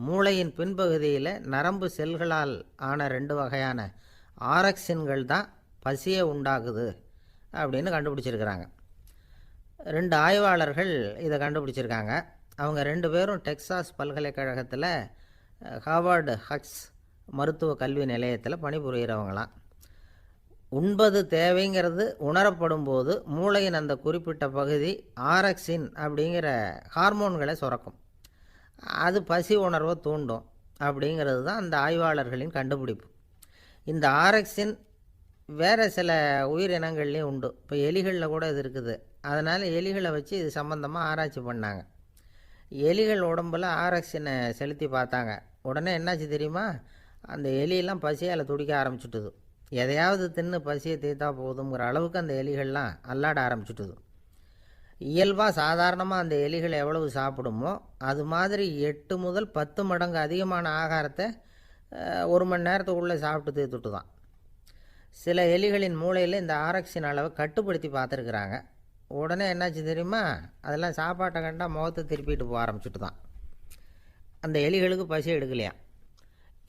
[SPEAKER 1] மூளையின் பின்பகுதியில் நரம்பு செல்களால் ஆன 2 வகையான ஆரக்சின்கள் தான் பசியை உண்டாக்குது அப்படின்னு கண்டுபிடிச்சிருக்கிறாங்க. 2 ஆய்வாளர்கள் இதை கண்டுபிடிச்சிருக்காங்க. அவங்க 2 பேரும் டெக்சாஸ் பல்கலைக்கழகத்தில் ஹார்வர்டு ஹக்ஸ் மருத்துவ கல்வி நிலையத்தில் பணிபுரிகிறவங்களாம். உண்பது தேவைங்கிறது உணரப்படும் போது மூளையின் அந்த குறிப்பிட்ட பகுதி ஆரக்சின் அப்படிங்கிற ஹார்மோன்களை சுரக்கும். அது பசி உணர்வை தூண்டும் அப்படிங்கிறது தான் அந்த ஆய்வாளர்களின் கண்டுபிடிப்பு. இந்த ஆரக்சின் வேறு சில உயிரினங்கள்லேயும் உண்டு. இப்போ எலிகளில் கூட இது இருக்குது. அதனால் எலிகளை வச்சு இது சம்மந்தமாக ஆராய்ச்சி பண்ணாங்க. எலிகள் உடம்பில் ஆரக்சினை செலுத்தி பார்த்தாங்க. உடனே என்னாச்சு தெரியுமா? அந்த எலியெல்லாம் பசியால் துடிக்க ஆரம்பிச்சுட்டுது. எதையாவது தின்னு பசியை தீர்த்தா போதுங்கிற அளவுக்கு அந்த எலிகள்லாம் அல்லாட ஆரம்பிச்சுட்டுது. இயல்பாக சாதாரணமாக அந்த எலிகள் எவ்வளவு சாப்பிடுமோ அது மாதிரி 8 முதல் 10 மடங்கு அதிகமான ஆகாரத்தை 1 மணி நேரத்துக்குள்ளே சாப்பிட்டு தீர்த்துட்டு தான். சில எலிகளின் மூளையில் இந்த ஆரக்சின் அளவை கட்டுப்படுத்தி பார்த்துருக்குறாங்க. உடனே என்னாச்சு தெரியுமா? அதெல்லாம் சாப்பாட்டை கண்டால் முகத்தை திருப்பிட்டு போக ஆரம்பிச்சுட்டு தான். அந்த எலிகளுக்கு பசி எடுக்கலையாம்.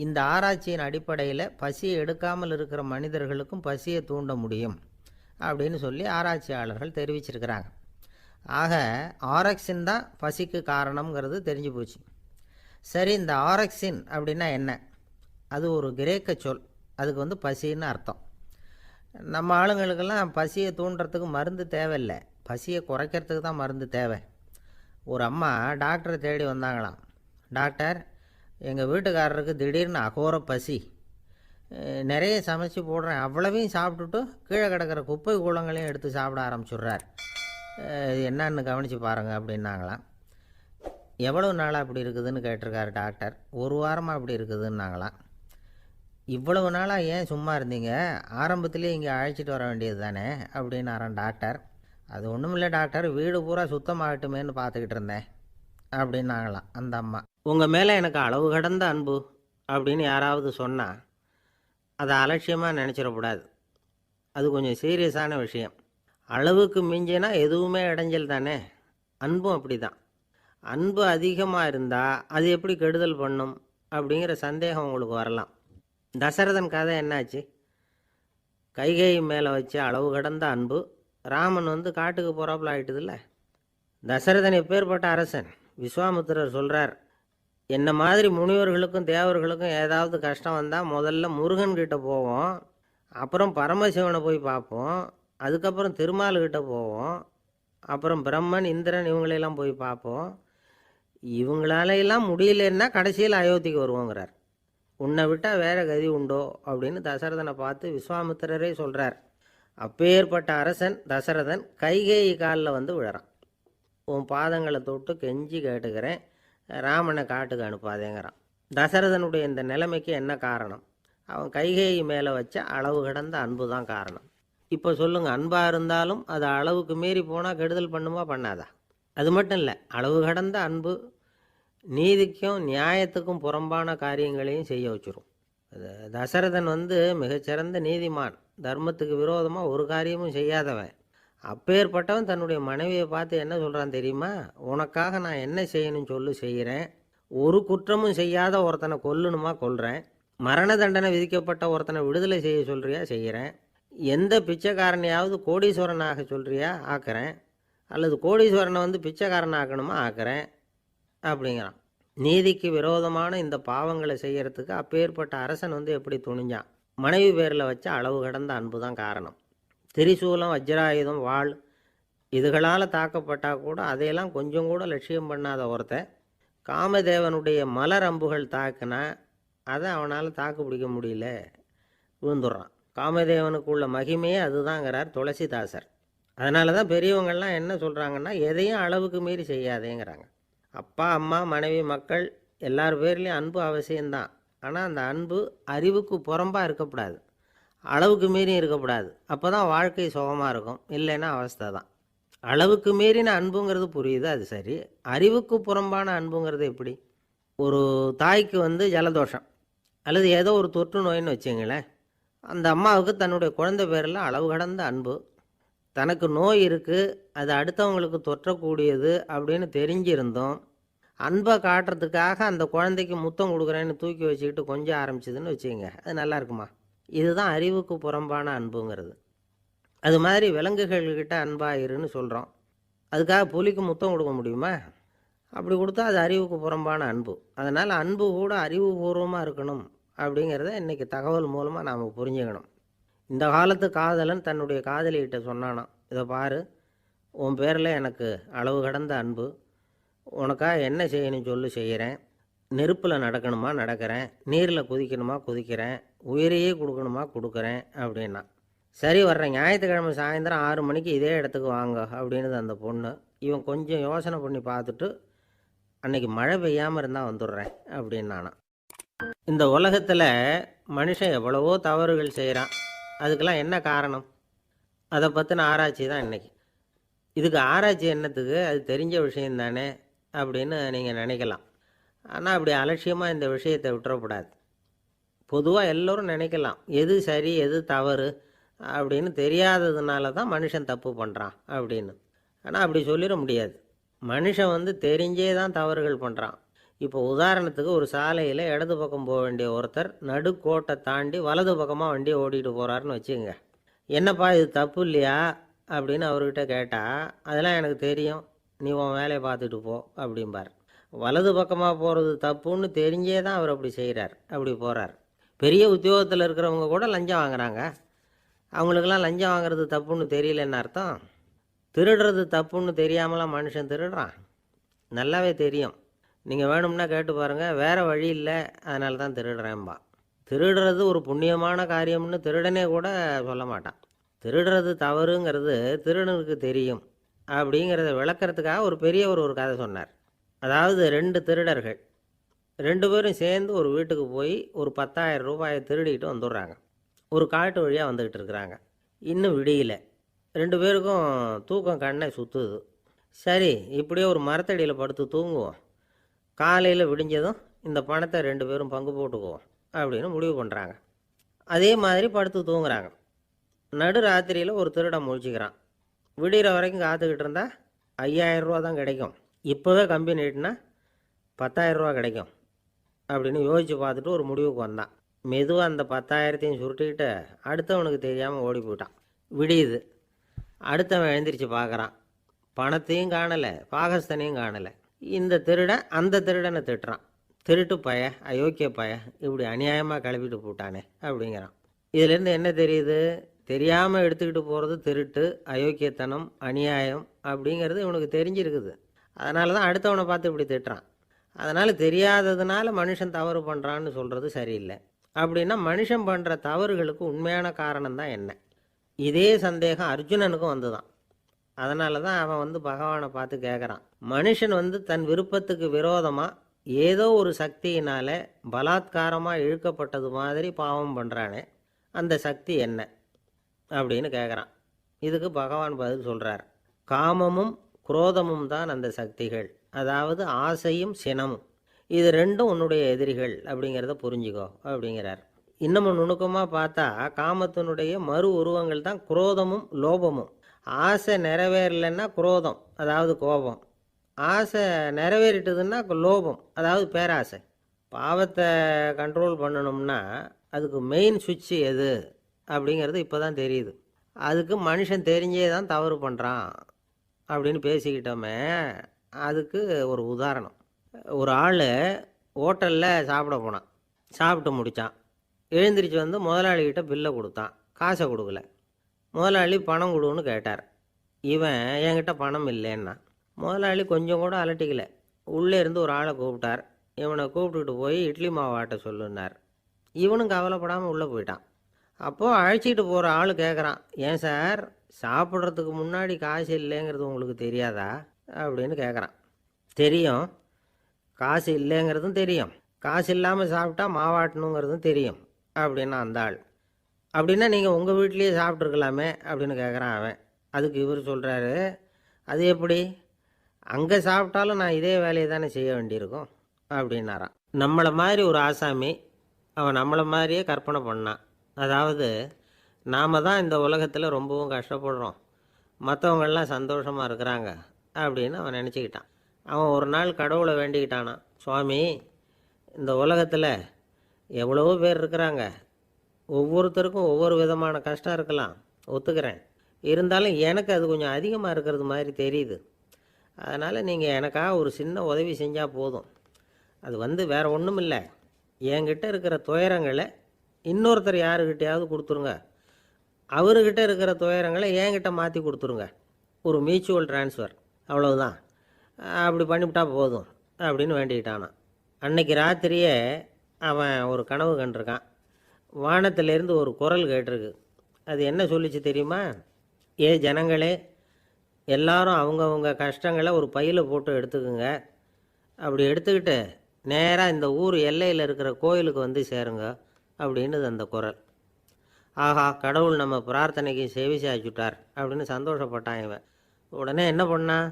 [SPEAKER 1] இந்த ஆராய்ச்சியின் அடிப்படையில் பசியை எடுக்காமல் இருக்கிற மனிதர்களுக்கும் பசியை தூண்ட முடியும் அப்படின்னு சொல்லி ஆராய்ச்சியாளர்கள் தெரிவிச்சிருக்கிறாங்க. ஆக ஆரக்சின் தான் பசிக்கு காரணம்ங்கிறது தெரிஞ்சு போச்சு. சரி, இந்த ஆரக்சின் அப்படின்னா என்ன? அது ஒரு கிரேக்க சொல். அதுக்கு பசின்னு அர்த்தம். நம்ம ஆளுங்களுக்கெல்லாம் பசியை தூண்டுறதுக்கு மருந்து தேவையில்லை, பசியை குறைக்கிறதுக்கு தான் மருந்து தேவை. ஒரு அம்மா டாக்டரை தேடி வந்தாங்களாம். டாக்டர், எங்கள் வீட்டுக்காரருக்கு திடீர்னு அகோர பசி, நிறைய சமைச்சு போடுறேன், அவ்வளவையும் சாப்பிட்டுட்டு கீழே கிடக்கிற குப்பை கூலங்களையும் எடுத்து சாப்பிட ஆரம்பிச்சுட்றார், என்னன்னு கவனித்து பாருங்கள் அப்படின்னாங்களாம். எவ்வளவு நாளாக அப்படி இருக்குதுன்னு கேட்டிருக்காரு டாக்டர். 1 வாரமாக அப்படி இருக்குதுன்னாங்களாம். இவ்வளவு நாளாக ஏன் சும்மா இருந்தீங்க? ஆரம்பத்திலே இங்கே அழைச்சிட்டு வர வேண்டியது தானே அப்படின்னாரான் டாக்டர். அது ஒன்றும் இல்லை டாக்டர், வீடு பூரா சுத்தமாகட்டுமேன்னு பார்த்துக்கிட்டு இருந்தேன் அப்படின்னாங்களாம் அந்த அம்மா. உங்கள் மேலே எனக்கு அளவு கடந்த அன்பு அப்படின்னு யாராவது சொன்னால் அதை அலட்சியமாக நினச்சிடக்கூடாது. அது கொஞ்சம் சீரியஸான விஷயம். அளவுக்கு மிஞ்சினா எதுவுமே இடைஞ்சல் தானே. அன்பும் அப்படி தான். அன்பு அதிகமாக இருந்தால் அது எப்படி கெடுதல் பண்ணும் அப்படிங்கிற சந்தேகம் உங்களுக்கு வரலாம். தசரதன் கதை என்னாச்சு? கைகேயி மேலே வச்ச அளவு கடந்த அன்பு ராமன் காட்டுக்கு போகிறாப்புல ஆகிட்டுதில்ல. தசரதன் எப்பேற்பட்ட அரசன்? விஸ்வாமித்திரர் சொல்கிறார், என்ன மாதிரி முனிவர்களுக்கும் தேவர்களுக்கும் ஏதாவது கஷ்டம் வந்தால் முதல்ல முருகன்கிட்ட போவோம், அப்புறம் பரமசிவனை போய் பார்ப்போம், அதுக்கப்புறம் திருமால்கிட்ட போவோம், அப்புறம் பிரம்மன் இந்திரன் இவங்களெல்லாம் போய் பார்ப்போம், இவங்களாலையெல்லாம் முடியலன்னா கடைசியில் அயோத்திக்கு வருவோங்கிறார். உன்னை விட்டால் வேற கதி உண்டோ அப்படின்னு தசரதனை பார்த்து விஸ்வாமித்திரரே சொல்கிறார். அப்பேற்பட்ட அரசன் தசரதன் கைகேயி காலில் விழறான். உன் பாதங்களை தொட்டு கெஞ்சி கேட்டுக்கிறேன், ராமனை காட்டுக்கு அனுப்பாதேங்கிறான். தசரதனுடைய இந்த நிலைமைக்கு என்ன காரணம்? அவன் கைகேயி மேலே வச்ச அளவு கடந்த அன்பு தான் காரணம். இப்போ சொல்லுங்கள், அன்பாக இருந்தாலும் அது அளவுக்கு மீறி போனால் கெடுதல் பண்ணுமா பண்ணாதா? அது மட்டும் இல்லை, அளவு கடந்த அன்பு நீதிக்கும் நியாயத்துக்கும் புறம்பான காரியங்களையும் செய்ய வச்சிரும். தசரதன் மிகச்சிறந்த நீதிமான், தர்மத்துக்கு விரோதமாக ஒரு காரியமும் செய்யாதவன். அப்பேற்பட்டவன் தன்னுடைய மனைவியை பார்த்து என்ன சொல்கிறான் தெரியுமா? உனக்காக நான் என்ன செய்யணும்னு சொல்லி செய்கிறேன், ஒரு குற்றமும் செய்யாத ஒருத்தனை கொல்லணுமா கொல்கிறேன், மரண தண்டனை விதிக்கப்பட்ட ஒருத்தனை விடுதலை செய்ய சொல்கிறியா செய்கிறேன், எந்த பிச்சைக்காரனையாவது கோடீஸ்வரனாக சொல்கிறியா ஆக்கிறேன், அல்லது கோடீஸ்வரனை பிச்சைக்காரன் ஆக்கணுமா ஆக்கிறேன் அப்படிங்கிறான். நீதிக்கு விரோதமான இந்த பாவங்களை செய்யறதுக்கு அப்பேற்பட்ட அரசன் எப்படி துணிஞ்சான்? மனைவி பேரில் வச்ச அளவு கடந்த அன்பு தான் காரணம். திரிசூலம், வஜ்ராயுதம், வாள் இதுகளால் தாக்கப்பட்டால் கூட அதையெல்லாம் கொஞ்சம் கூட லட்சியம் பண்ணாத ஒருத்தன் காமதேவனுடைய மலர் அம்புகள் தாக்குனா அதை அவனால் தாக்கு பிடிக்க முடியல, விழுந்துடுறான். காமதேவனுக்குள்ள மகிமையே அதுதாங்கிறார் துளசிதாசர். அதனால தான் பெரியவங்கள்லாம் என்ன சொல்கிறாங்கன்னா, எதையும் அளவுக்கு மீறி செய்யாதேங்கிறாங்க. அப்பா அம்மா மனைவி மக்கள் எல்லார் பேர்லேயும் அன்பு அவசியம்தான். ஆனால் அந்த அன்பு அறிவுக்கு புறம்பாக இருக்கக்கூடாது, அளவுக்கு மீறி இருக்கக்கூடாது. அப்போ தான் வாழ்க்கை சுகமாக இருக்கும், இல்லைன்னா அவஸ்தை தான். அளவுக்கு மீறின அன்புங்கிறது புரியுது, அது சரி. அறிவுக்கு புறம்பான அன்புங்கிறது எப்படி? ஒரு தாய்க்கு ஜலதோஷம் அல்லது ஏதோ ஒரு தொற்று நோயின்னு வச்சுங்களேன். அந்த அம்மாவுக்கு தன்னுடைய குழந்தை பேரில் அளவு கடந்த அன்பு. தனக்கு நோய் இருக்குது, அது அடுத்தவங்களுக்கு தொற்றக்கூடியது அப்படின்னு தெரிஞ்சிருந்தோம் அன்பை காட்டுறதுக்காக அந்த குழந்தைக்கு முத்தம் கொடுக்குறேன்னு தூக்கி வச்சுக்கிட்டு கொஞ்சம் ஆரம்பிச்சதுன்னு வச்சுக்கோங்க, அது நல்லா இருக்குமா? இதுதான் அறிவுக்கு புறம்பான அன்புங்கிறது. அது மாதிரி விலங்குகள்கிட்ட அன்பாயிருன்னு சொல்கிறோம். அதுக்காக புலிக்கு முத்தம் கொடுக்க முடியுமா? அப்படி கொடுத்தா அது அறிவுக்கு புறம்பான அன்பு. அதனால் அன்பு கூட அறிவுபூர்வமாக இருக்கணும் அப்படிங்கிறத இன்றைக்கி தகவல் மூலமாக நாம் புரிஞ்சுக்கணும். இந்த காலத்து காதலன் தன்னுடைய காதலிகிட்ட சொன்னானாம், இதை பாரு, உன் பேரில் எனக்கு அளவு கடந்த அன்பு, உனக்காக என்ன செய்யணும் சொல்லு, செய்கிறேன். நெருப்பில் நடக்கணுமா நடக்கிறேன், நீரில் குதிக்கணுமா குதிக்கிறேன், உயிரையே கொடுக்கணுமா கொடுக்குறேன் அப்படின்னா. சரி, வர்றேன் ஞாயிற்றுக்கிழமை சாயந்தரம் 6 மணிக்கு இதே இடத்துக்கு வாங்க அப்படின்னுது அந்த பொண்ணு. இவன் கொஞ்சம் யோசனை பண்ணி பார்த்துட்டு, அன்னைக்கு மழை பெய்யாமல் இருந்தால் வந்துடுறேன் அப்படின்னானா. இந்த உலகத்தில் மனுஷன் எவ்வளவோ தவறுகள் செய்கிறான். அதுக்கெல்லாம் என்ன காரணம்? அதை பற்றின ஆராய்ச்சி தான் இன்றைக்கி. இதுக்கு ஆராய்ச்சி என்னத்துக்கு, அது தெரிஞ்ச விஷயந்தானே அப்படின்னு நீங்கள் நினைக்கலாம். ஆனால் அப்படி அலட்சியமாக இந்த விஷயத்தை விட்டுறக்கூடாது. பொதுவாக எல்லோரும் நினைக்கலாம், எது சரி எது தவறு அப்படின்னு தெரியாததுனால தான் மனுஷன் தப்பு பண்ணுறான் அப்படின்னு. ஆனால் அப்படி சொல்லிட முடியாது. மனுஷன் தெரிஞ்சே தான் தவறுகள் பண்ணுறான். இப்போ உதாரணத்துக்கு, ஒரு சாலையில் இடது பக்கம் போக வேண்டிய ஒருத்தர் நடுக்கோட்டை தாண்டி வலது பக்கமாக வண்டியை ஓட்டிகிட்டு போகிறாருன்னு வச்சுக்கோங்க. என்னப்பா இது தப்பு இல்லையா அப்படின்னு அவர்கிட்ட கேட்டால், அதெல்லாம் எனக்கு தெரியும், நீ உன் வேலையை பார்த்துட்டு போ அப்படிம்பார். வலது பக்கமாக போகிறது தப்புன்னு தெரிஞ்சே தான் அவர் அப்படி செய்கிறார், அப்படி போகிறார். பெரிய உத்தியோகத்தில் இருக்கிறவங்க கூட லஞ்சம் வாங்குறாங்க. அவங்களுக்கெல்லாம் லஞ்சம் வாங்குறது தப்புன்னு தெரியலன்னு அர்த்தம்? திருடுறது தப்புன்னு தெரியாமலாம் மனுஷன் திருடுறான்? நல்லாவே தெரியும். நீங்கள் வேணும்னா கேட்டு பாருங்கள், வேறு வழி இல்லை அதனால தான் திருடுறேன்பா. திருடுறது ஒரு புண்ணியமான காரியம்னு திருடனே கூட சொல்ல மாட்டான். திருடுறது தவறுங்கிறது திருடனுக்கு தெரியும் அப்படிங்கிறத விளக்கிறதுக்காக ஒரு பெரியவர் ஒரு கதை சொன்னார். அதாவது 2 திருடர்கள் 2 பேரும் சேர்ந்து ஒரு வீட்டுக்கு போய் ஒரு 10,000 ரூபாயை திருடிக்கிட்டு வந்துடுறாங்க. ஒரு காட்டு வழியாக வந்துக்கிட்டு இருக்கிறாங்க. இன்னும் விடியல. 2 பேருக்கும் தூக்கம் கண்ணை சுற்றுது. சரி, இப்படியே ஒரு மரத்தடியில் படுத்து தூங்குவோம், காலையில் விடிஞ்சதும் இந்த பணத்தை 2 பேரும் பங்கு போட்டுக்குவோம் அப்படின்னு முடிவு பண்ணுறாங்க. அதே மாதிரி படுத்து தூங்குறாங்க. நடு ராத்திரியில் ஒரு திருடன் முழிச்சிக்கிறான். விடிகிற வரைக்கும் காத்துக்கிட்டு இருந்தால் 5,000 ரூபா தான் கிடைக்கும், இப்போவே கம்பி நீட்டினா 10,000 ரூபா கிடைக்கும் அப்படின்னு யோசித்து பார்த்துட்டு ஒரு முடிவுக்கு வந்தான். மெதுவாக அந்த 10,000த்தையும் சுருட்டிக்கிட்டு அடுத்தவனுக்கு தெரியாமல் ஓடி போயிட்டான். விடியுது. அடுத்தவன் எழுந்திரிச்சு பார்க்குறான். பணத்தையும் காணலை, பாகஸ்தனையும் காணலை. இந்த திருடன் அந்த திருடனை திட்டுறான், திருட்டு பய, அயோக்கிய பய, இப்படி அநியாயமாக கிளப்பிட்டு போட்டானே அப்படிங்கிறான். இதிலேருந்து என்ன தெரியுது? தெரியாமல் எடுத்துக்கிட்டு போகிறது திருட்டு, அயோக்கியத்தனம், அநியாயம் அப்படிங்கிறது இவனுக்கு தெரிஞ்சிருக்குது. அதனால தான் அடுத்தவனை பார்த்து இப்படி திட்டுறான். அதனால் தெரியாததுனால மனுஷன் தவறு பண்ணுறான்னு சொல்கிறது சரியில்லை. அப்படின்னா மனுஷன் பண்ணுற தவறுகளுக்கு உண்மையான காரணம் தான் என்ன? இதே சந்தேகம் அர்ஜுனனுக்கும் வந்துதான். அதனால தான் அவன் பகவானை பார்த்து கேட்குறான், மனுஷன் தன் விருப்பத்துக்கு விரோதமாக ஏதோ ஒரு சக்தியினால் பலாத்காரமாக இழுக்கப்பட்டது மாதிரி பாவம் பண்ணுறானே, அந்த சக்தி என்ன அப்படின்னு கேட்குறான். இதுக்கு பகவான் பதில் சொல்கிறார், காமமும் குரோதமும் தான் அந்த சக்திகள், அதாவது ஆசையும் சினமும். இது 2ம் உன்னுடைய எதிரிகள் அப்படிங்கிறத புரிஞ்சுக்கோ அப்படிங்கிறார். இன்னமும் நுணுக்கமாக பார்த்தா காமத்தினுடைய மறு உருவங்கள் தான் குரோதமும் லோபமும். ஆசை நிறைவேறலைன்னா குரோதம், அதாவது கோபம். ஆசை நிறைவேறிட்டதுன்னா லோபம், அதாவது பேராசை. பாவத்தை கண்ட்ரோல் பண்ணணும்னா அதுக்கு மெயின் சுவிட்சு எது அப்படிங்கிறது இப்போ தான் தெரியுது. அதுக்கு மனுஷன் தெரிஞ்சே தான் தவறு பண்ணுறான் அப்படின்னு பேசிக்கிட்டோமே. அதுக்கு ஒரு உதாரணம். ஒரு ஆள் ஹோட்டலில் சாப்பிட போனான். சாப்பிட்டு முடித்தான். எழுந்திரிச்சு முதலாளிகிட்ட பில்லை கொடுத்தான். காசை கொடுக்கல. முதலாளி பணம் கொடுன்னு கேட்டார். இவன் என்கிட்ட பணம் இல்லைன்னா. முதலாளி கொஞ்சம் கூட அலட்டிக்கல. உள்ளே இருந்து ஒரு ஆளை கூப்பிட்டார். இவனை கூப்பிட்டுட்டு போய் இட்லி மாவு ஆட்ட சொல்லுன்னார். இவனும் கவலைப்படாமல் உள்ளே போயிட்டான். அப்போது அழைச்சிட்டு போகிற ஆள் கேட்குறான், ஏன் சார் சாப்பிட்றதுக்கு முன்னாடி காசு இல்லைங்கிறது உங்களுக்கு தெரியாதா அப்படின்னு கேட்குறான். தெரியும், காசு இல்லைங்கிறதும் தெரியும், காசு இல்லாமல் சாப்பிட்டா மாவாட்டணுங்கிறதும் தெரியும் அப்படின்னா அந்த ஆள். அப்படின்னா நீங்கள் உங்கள் வீட்லேயே சாப்பிட்ருக்கலாமே அப்படின்னு கேட்குறான் அவன். அதுக்கு இவர் சொல்கிறாரு, அது எப்படி, அங்கே சாப்பிட்டாலும் நான் இதே வேலையை தானே செய்ய வேண்டியிருக்கும் அப்படின்னாரான். நம்மளை மாதிரி ஒரு ஆசாமி அவன் நம்மளை மாதிரியே கற்பனை பண்ணான். அதாவது நாம் தான் இந்த உலகத்தில் ரொம்பவும் கஷ்டப்படுறோம், மற்றவங்கள்லாம் சந்தோஷமாக இருக்கிறாங்க அப்படின்னு அவன் நினச்சிக்கிட்டான். அவன் ஒரு நாள் கடவுளை வேண்டிக்கிட்டானான், சுவாமி இந்த உலகத்தில் எவ்வளவோ பேர் இருக்கிறாங்க, ஒவ்வொருத்தருக்கும் ஒவ்வொரு விதமான கஷ்டம் இருக்கலாம், ஒத்துக்கிறேன், இருந்தாலும் எனக்கு அது கொஞ்சம் அதிகமாக இருக்கிறது மாதிரி தெரியுது. அதனால் நீங்கள் எனக்காக ஒரு சின்ன உதவி செஞ்சால் போதும். அது வேறு ஒன்றும் இல்லை, என்கிட்ட இருக்கிற துயரங்களை இன்னொருத்தர் யாருக்கிட்டையாவது கொடுத்துருங்க, அவர்கிட்ட இருக்கிற துயரங்களை என்கிட்ட மாற்றி கொடுத்துருங்க, ஒரு மியூச்சுவல் ட்ரான்ஸ்ஃபர், அவ்வளவுதான், அப்படி பண்ணிவிட்டா போதும் அப்படின்னு வேண்டிக்கிட்டானான். அன்னைக்கு ராத்திரியே அவன் ஒரு கனவு கண்டிருக்கான். வானத்திலேருந்து ஒரு குரல் கேட்டிருக்கு. அது என்ன சொல்லிச்சு தெரியுமா? ஏ ஜனங்களே, எல்லாரும் அவங்கவுங்க கஷ்டங்களை ஒரு பையில் போட்டு எடுத்துக்குங்க, அப்படி எடுத்துக்கிட்டு நேராக இந்த ஊர் எல்லையில் இருக்கிற கோயிலுக்கு வந்து சேருங்க அப்படின்னுது அந்த குரல். ஆஹா, கடவுள் நம்ம பிரார்த்தனைக்கு செவி சாய்ச்சுட்டார் அப்படின்னு சந்தோஷப்பட்டான் இவன். உடனே என்ன பண்ணான்,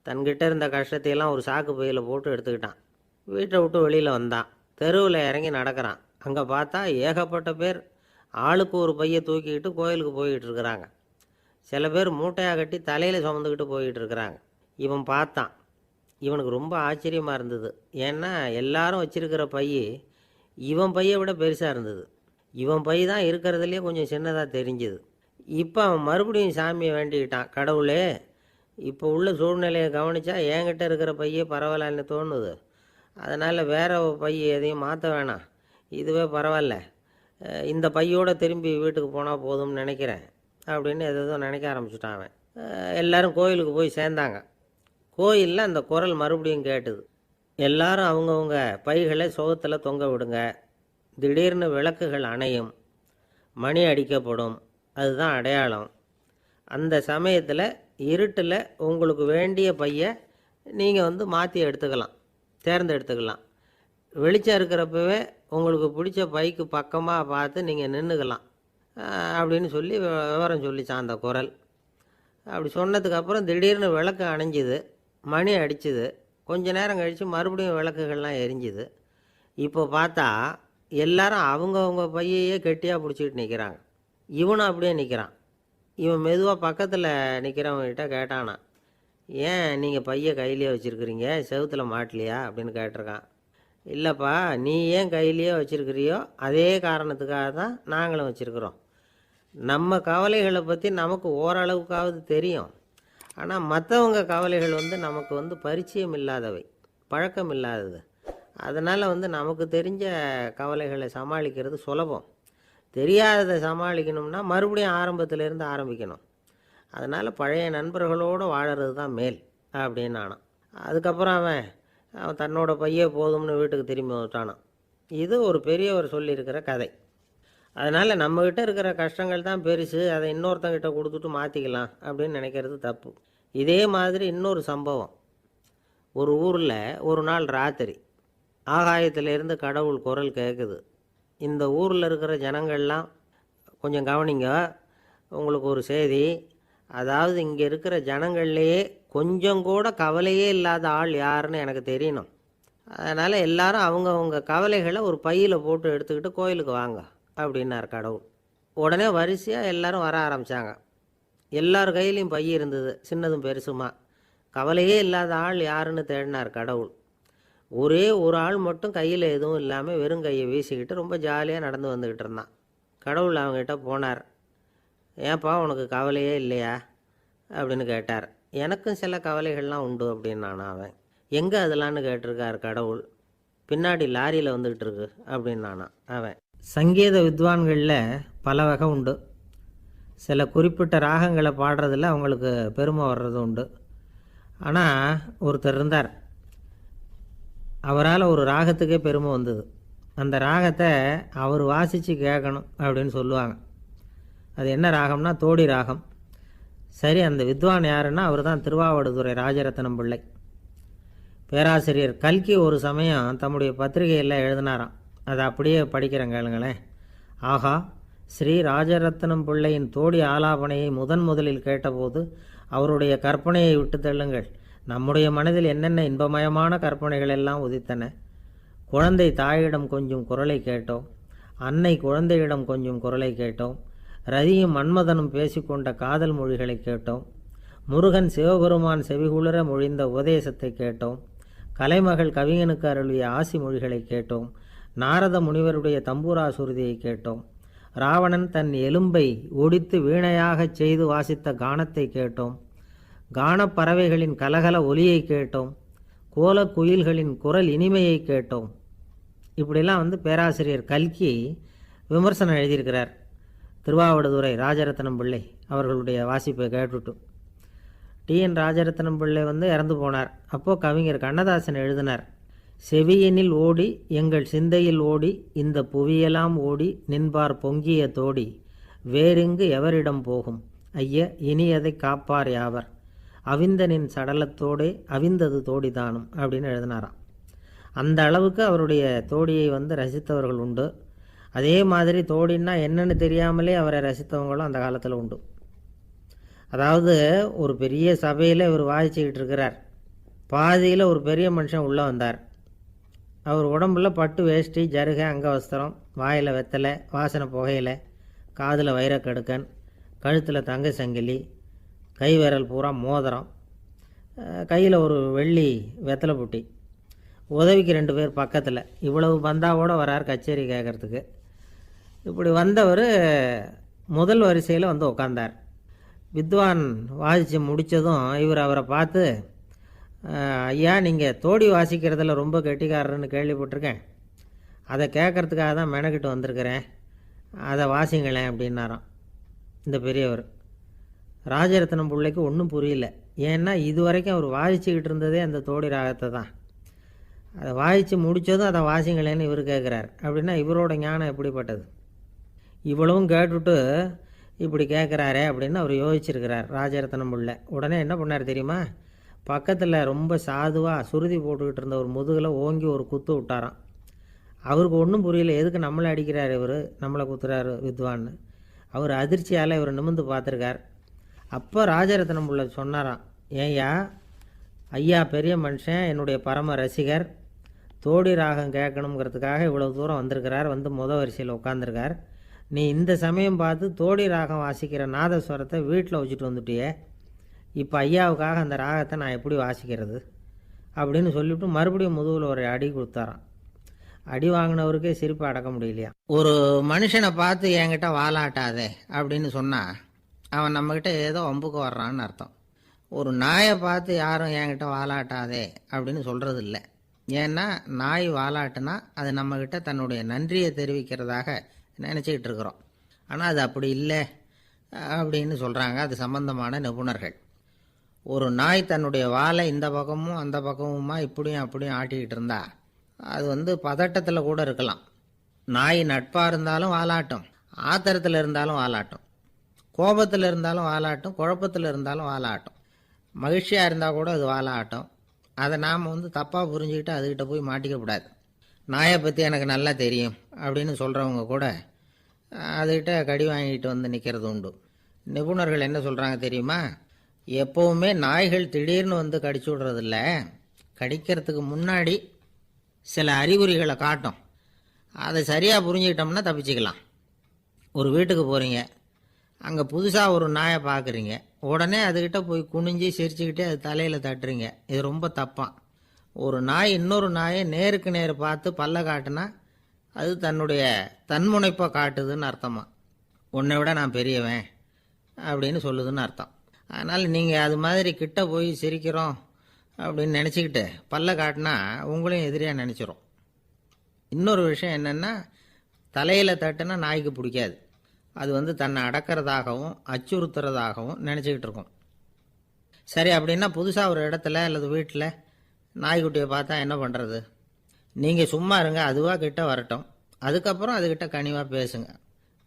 [SPEAKER 1] தன்கிட்ட இருந்த கஷ்டத்தையெல்லாம் ஒரு சாக்கு பையில் போட்டு எடுத்துக்கிட்டான். வீட்டை விட்டு வெளியில் வந்தான். தெருவில் இறங்கி நடக்கிறான். அங்கே பார்த்தா ஏகப்பட்ட பேர் ஆளுக்கு ஒரு பையை தூக்கிக்கிட்டு கோயிலுக்கு போய்கிட்டு இருக்கிறாங்க. சில பேர் மூட்டையாக கட்டி தலையில் சுமந்துக்கிட்டு போய்கிட்டு இருக்கிறாங்க. இவன் பார்த்தான். இவனுக்கு ரொம்ப ஆச்சரியமாக இருந்தது. ஏன்னா எல்லாரும் வச்சிருக்கிற பை இவன் பையை விட பெருசாக இருந்தது. இவன் பை தான் இருக்கிறதுலே கொஞ்சம் சின்னதாக தெரிஞ்சுது. இப்போ அவன் மறுபடியும் சாமியை வேண்டிக்கிட்டான், கடவுளே இப்போ உள்ள சூழ்நிலையை கவனித்தா என்கிட்ட இருக்கிற பையே பரவாயில்லன்னு தோணுது, அதனால் வேற பை எதையும் மாற்ற வேணாம், இதுவே பரவாயில்ல, இந்த பையோடு திரும்பி வீட்டுக்கு போனால் போதும்னு நினைக்கிறேன் அப்படின்னு எதோ நினைக்க ஆரம்பிச்சுட்டான் அவன். எல்லோரும் கோயிலுக்கு போய் சேர்ந்தாங்க. கோயிலில் அந்த குரல் மறுபடியும் கேட்டுது. எல்லாரும் அவங்கவுங்க பைகளை சோகத்தில் தொங்க விடுங்க, திடீர்னு விளக்குகள் அணையும், மணி அடிக்கப்படும், அதுதான் அடையாளம். அந்த சமயத்தில் இருட்டில் உங்களுக்கு வேண்டிய பையை நீங்கள் மாற்றி எடுத்துக்கலாம், தேர்ந்தெடுத்துக்கலாம். வெளிச்சம் இருக்கிறப்பவே உங்களுக்கு பிடிச்ச பைக்கு பக்கமாக பார்த்து நீங்கள் நின்றுக்கலாம் அப்படின்னு சொல்லி விவரம் சொல்லிச்சான் அந்த குரல். அப்படி சொன்னதுக்கப்புறம் திடீர்னு விளக்கு அணைஞ்சிது, மணி அடிச்சுது. கொஞ்ச நேரம் கழித்து மறுபடியும் விளக்குகள்லாம் எரிஞ்சுது. இப்போ பார்த்தா எல்லாரும் அவங்கவுங்க பையையே கெட்டியாக பிடிச்சிக்கிட்டு நிற்கிறாங்க. இவனும் அப்படியே நிற்கிறான். இவன் மெதுவாக பக்கத்தில் நிற்கிறவங்ககிட்ட கேட்டானா, ஏன் நீங்கள் பையை கையிலேயே வச்சுருக்கிறீங்க, செவுத்தில் மாட்டலையா அப்படின்னு கேட்டிருக்கான். இல்லைப்பா, நீ ஏன் கையிலேயே வச்சுருக்கிறியோ அதே காரணத்துக்காக தான் நாங்களும் வச்சுருக்குறோம். நம்ம கவலைகளை பற்றி நமக்கு ஓரளவுக்காவது தெரியும், ஆனால் மற்றவங்க கவலைகள் நமக்கு பரிச்சயம் இல்லாதவை, பழக்கம் இல்லாதது. அதனால் நமக்கு தெரிஞ்ச கவலைகளை சமாளிக்கிறது சுலபம். தெரியாததை சமாளிக்கணும்னா மறுபடியும் ஆரம்பத்திலேருந்து ஆரம்பிக்கணும். அதனால் பழைய நண்பர்களோடு வாழறது தான் மேல் அப்படின்னு நானான். அதுக்கப்புறம் அவன் தன்னோட பையே போதும்னு வீட்டுக்கு திரும்பி வந்துட்டானான். இது ஒரு பெரியவர் சொல்லியிருக்கிற கதை. அதனால் நம்மக்கிட்ட இருக்கிற கஷ்டங்கள் தான் பெருசு, அதை இன்னொருத்தங்கிட்ட கொடுத்துட்டு மாற்றிக்கலாம் அப்படின்னு நினைக்கிறது தப்பு. இதே மாதிரி இன்னொரு சம்பவம். ஒரு ஊரில் ஒரு நாள் ராத்திரி ஆகாயத்திலேருந்து கடவுள் குரல் கேட்குது. இந்த ஊரில் இருக்கிற ஜனங்கள்லாம் கொஞ்சம் கவனிங்க, உங்களுக்கு ஒரு செய்தி. அதாவது இங்கே இருக்கிற ஜனங்கள்லேயே கொஞ்சம் கூட கவலையே இல்லாத ஆள் யாருன்னு எனக்கு தெரியணும். அதனால் எல்லாரும் அவங்கவுங்க கவலைகளை ஒரு பையில் போட்டு எடுத்துக்கிட்டு கோயிலுக்கு வாங்க அப்படின்னார் கடவுள். உடனே வரிசையாக எல்லாரும் வர ஆரம்பித்தாங்க. எல்லார் கையிலையும் பை இருந்தது, சின்னதும் பெருசுமா. கவலையே இல்லாத ஆள் யாருன்னு தேடினார் கடவுள். ஒரே ஒரு ஆள் மட்டும் கையில் எதுவும் இல்லாமல் வெறும் கையை வீசிக்கிட்டு ரொம்ப ஜாலியாக நடந்து வந்துக்கிட்டு இருந்தான். கடவுள் அவங்ககிட்ட போனார். ஏன்ப்பா உனக்கு கவலையே இல்லையா அப்படின்னு கேட்டார். எனக்கும் சில கவலைகள்லாம் உண்டு அப்படின்னு அவன். எங்கே அதெல்லாம்னு கேட்டிருக்கார் கடவுள். பின்னாடி லாரியில் வந்துக்கிட்டு இருக்கு அப்படின்னு அவன். சங்கீத வித்வான்களில் பல வகை உண்டு. சில குறிப்பிட்ட ராகங்களை பாடுறதில் அவங்களுக்கு பெருமை வர்றது உண்டு. ஆனால் ஒருத்தர் இருந்தார், அவரால் ஒரு ராகத்துக்கே பெருமை வந்தது. அந்த ராகத்தை அவர் வாசித்து கேட்கணும் அப்படின்னு சொல்லுவாங்க. அது என்ன ராகம்னா தோடி ராகம். சரி, அந்த வித்வான் யாருன்னா அவர் தான் திருவாவடுதுறை ராஜரத்னம் பிள்ளை. பேராசிரியர் கல்கி ஒரு சமயம் தம்முடைய பத்திரிகையில் எழுதினாராம். அதை அப்படியே படிக்கிறேன் கேளுங்களேன். ஆகா, ஸ்ரீ ராஜரத்னம் பிள்ளையின் தோடி ஆலாபனையை முதலில் கேட்டபோது அவருடைய கற்பனையை விட்டு தள்ளுங்கள். நம்முடைய மனதில் என்னென்ன இன்பமயமான கற்பனைகள் எல்லாம் உதித்தன. குழந்தை தாயிடம் கொஞ்சம் குரலை கேட்டோம், அன்னை குழந்தையிடம் கொஞ்சம் குரலை கேட்டோம், ரதியும் மன்மதனும் பேசிக்கொண்ட காதல் மொழிகளை கேட்டோம், முருகன் சிவபெருமான் செவிகுளிர மொழிந்த உபதேசத்தை கேட்டோம், கலைமகள் கவிஞனுக்கு அருளிய ஆசி மொழிகளை கேட்டோம், நாரத முனிவருடைய தம்பூரா சுருதியை கேட்டோம், ராவணன் தன் எலும்பை ஒடித்து வீணையாகச் செய்து வாசித்த கானத்தை கேட்டோம், கானப்பறவைகளின் கலகல ஒலியை கேட்டோம், கோலக்குயில்களின் குரல் இனிமையை கேட்டோம். இப்படிலாம் பேராசிரியர் கல்கி விமர்சனம் எழுதியிருக்கிறார். திருவாவடுதுறை ராஜரத்னம் பிள்ளை அவர்களுடைய வாசிப்பை கேட்டுட்டு டிஎன் ராஜரத்னம் பிள்ளை இறந்து போனார். அப்போது கவிஞர் கண்ணதாசன் எழுதினார், செவியனில் ஓடி எங்கள் சிந்தையில் ஓடி இந்த புவியெல்லாம் ஓடி நின்பார் பொங்கிய தோடி வேறெங்கு எவரிடம் போகும் ஐய இனியதை காப்பார் யாவர் அவிந்தனின் சடலத்தோடே அவிந்தது தோடிதானும் அப்படின்னு எழுதினாராம். அந்த அளவுக்கு அவருடைய தோடியை ரசித்தவர்கள் உண்டு. அதே மாதிரி தோடின்னா என்னன்னு தெரியாமலே அவரை ரசித்தவங்களும் அந்த காலத்தில் உண்டு. அதாவது ஒரு பெரிய சபையில் இவர் வாசிச்சுக்கிட்டு இருக்கிறார். பாதியில் ஒரு பெரிய மனுஷன் உள்ளே வந்தார். அவர் உடம்புல பட்டு வேஷ்டி, ஜருகை, அங்கவஸ்திரம், வாயில் வெத்தலை, வாசனை புகையில, காதில் வைரக்கடுக்கன், கழுத்தில் தங்க சங்கிலி, கை விரல் பூரா மோதிரம், கையில் ஒரு வெள்ளி வெத்தலை புட்டி, உதவிக்கு 2 பேர் பக்கத்தில். இவ்வளவு பந்தாவோடு வரார் கச்சேரி கேட்குறதுக்கு. இப்படி வந்தவர் முதல் வரிசையில் உட்கார்ந்தார். வித்வான் வாசித்து முடித்ததும் இவர் அவரை பார்த்து, ஐயா, நீங்கள் தோடி வாசிக்கிறதுல ரொம்ப கெட்டிக்காரர்னு கேள்விப்பட்டிருக்கேன், அதை கேட்குறதுக்காக தான் மெனக்கிட்டு வந்திருக்கிறேன், அதை வாசிங்களேன் அப்படின்னாராம் இந்த பெரியவர். ராஜரத்னம் பிள்ளைக்கு ஒன்றும் புரியல. ஏன்னா இது வரைக்கும் அவர் வாசிச்சுக்கிட்டு இருந்ததே அந்த தோடி ராகத்தை தான். அதை வாசித்து முடித்ததும் அதை வாசிங்களேன்னு இவர் கேட்குறார். அப்படின்னா இவரோட ஞானம் எப்படிப்பட்டது? இவ்வளவும் கேட்டுவிட்டு இப்படி கேட்குறாரே அப்படின்னு அவர் யோசிச்சிருக்கிறார் ராஜரத்னம் பிள்ளை. உடனே என்ன பண்ணார் தெரியுமா? பக்கத்தில் ரொம்ப சாதுவாக சுருதி போட்டுக்கிட்டு இருந்த ஒரு முதுகில் ஓங்கி ஒரு குத்து விட்டாராம். அவருக்கு ஒன்றும் புரியல, எதுக்கு நம்மளை அடிக்கிறார் இவர், நம்மளை குத்துறாரு வித்வான்னு. அவர் அதிர்ச்சியால் இவர் நிமிர்ந்து பார்த்துருக்கார். அப்போ ராஜரத்னம் பிள்ளை சொன்னாராம், ஏய்யா ஐயா பெரிய மனுஷன், என்னுடைய பரம ரசிகர், தோடி ராகம் கேட்கணுங்கிறதுக்காக இவ்வளோ தூரம் வந்திருக்கிறார், வரிசையில் உட்காந்துருக்கார். நீ இந்த சமயம் பார்த்து தோடி ராகம் வாசிக்கிற நாதஸ்வரத்தை வீட்டில் வச்சுட்டு வந்துட்டியே, இப்போ ஐயாவுக்காக அந்த ராகத்தை நான் எப்படி வாசிக்கிறது அப்படின்னு சொல்லிவிட்டு மறுபடியும் முதுகில் ஒரு அடி கொடுத்தாராம். அடி வாங்கினவருக்கே சிரிப்பு அடக்க முடியலையா. ஒரு மனுஷனை பார்த்து என்கிட்ட வாலாட்டாதே அப்படின்னு சொன்னால் அவன் நம்மக்கிட்ட ஏதோ வம்புக்கு வர்றான்னு அர்த்தம். ஒரு நாயை பார்த்து யாரும் என்கிட்ட வாலாட்டாதே அப்படின்னு சொல்கிறது இல்லை. ஏன்னா நாய் வாலாட்டுனா அது நம்மக்கிட்ட தன்னுடைய நன்றியை தெரிவிக்கிறதாக நினச்சிக்கிட்டு இருக்கிறோம். ஆனால் அது அப்படி இல்லை அப்படின்னு சொல்கிறாங்க அது சம்பந்தமான நிபுணர்கள். ஒரு நாய் தன்னுடைய வாலை இந்த பக்கமும் அந்த பக்கமுமா இப்படியும் அப்படியும் ஆட்டிக்கிட்டு இருந்தா அது பதட்டத்தில் கூட இருக்கலாம். நாய் நட்பாக இருந்தாலும் வாலாட்டும், ஆத்திரத்தில் இருந்தாலும் வாலாட்டும், கோபத்தில் இருந்தாலும் வாலாட்டும், குழப்பத்தில் இருந்தாலும் வாலாட்டும், மகிழ்ச்சியாக இருந்தால் கூட அது வாலாட்டும். அதை நாம் தப்பாக புரிஞ்சுக்கிட்டு அதுக்கிட்ட போய் மாட்டிக்கக்கூடாது. நாயை பற்றி எனக்கு நல்லா தெரியும் அப்படின்னு சொல்கிறவங்க கூட அதுக்கிட்ட கடி வாங்கிட்டு நிற்கிறது உண்டு. நிபுணர்கள் என்ன சொல்கிறாங்க தெரியுமா? எப்போவுமே நாய்கள் திடீர்னு கடிச்சு விடுறதில்ல, கடிக்கிறதுக்கு முன்னாடி சில அறிகுறிகளை காட்டும். அதை சரியாக புரிஞ்சுக்கிட்டோம்னா தப்பிச்சுக்கலாம். ஒரு வீட்டுக்கு போகிறீங்க, அங்கே புதுசாக ஒரு நாயை பார்க்குறீங்க, உடனே அதுக்கிட்ட போய் குனிஞ்சி சிரிச்சுக்கிட்டே அது தலையில் தட்டுறீங்க. இது ரொம்ப தப்பான். ஒரு நாய் இன்னொரு நாயை நேருக்கு நேர் பார்த்து பல்ல காட்டுனா அது தன்னுடைய தன்முனைப்பை காட்டுதுன்னு அர்த்தமா. உன்னை விட நான் பெரியவன் அப்படின்னு சொல்லுதுன்னு அர்த்தம். அதனால் நீங்கள் அது மாதிரி கிட்ட போய் சிரிக்கிறோம் அப்படின்னு நினச்சிக்கிட்டு பல்ல காட்டினா உங்களையும் எதிரியாக நினச்சிரும். இன்னொரு விஷயம் என்னென்னா, தலையில் தட்டுனா நாய்க்கு பிடிக்காது. அது தன்னை அடக்கிறதாகவும் அச்சுறுத்துறதாகவும் நினச்சிக்கிட்டு இருக்கும். சரி, அப்படின்னா புதுசாக ஒரு இடத்துல அல்லது வீட்டில் நாய்க்குட்டியை பார்த்தா என்ன பண்ணுறது? நீங்கள் சும்மா இருங்க, அதுவாக கிட்ட வரட்டும். அதுக்கப்புறம் அதுக்கிட்ட கனிவாக பேசுங்க.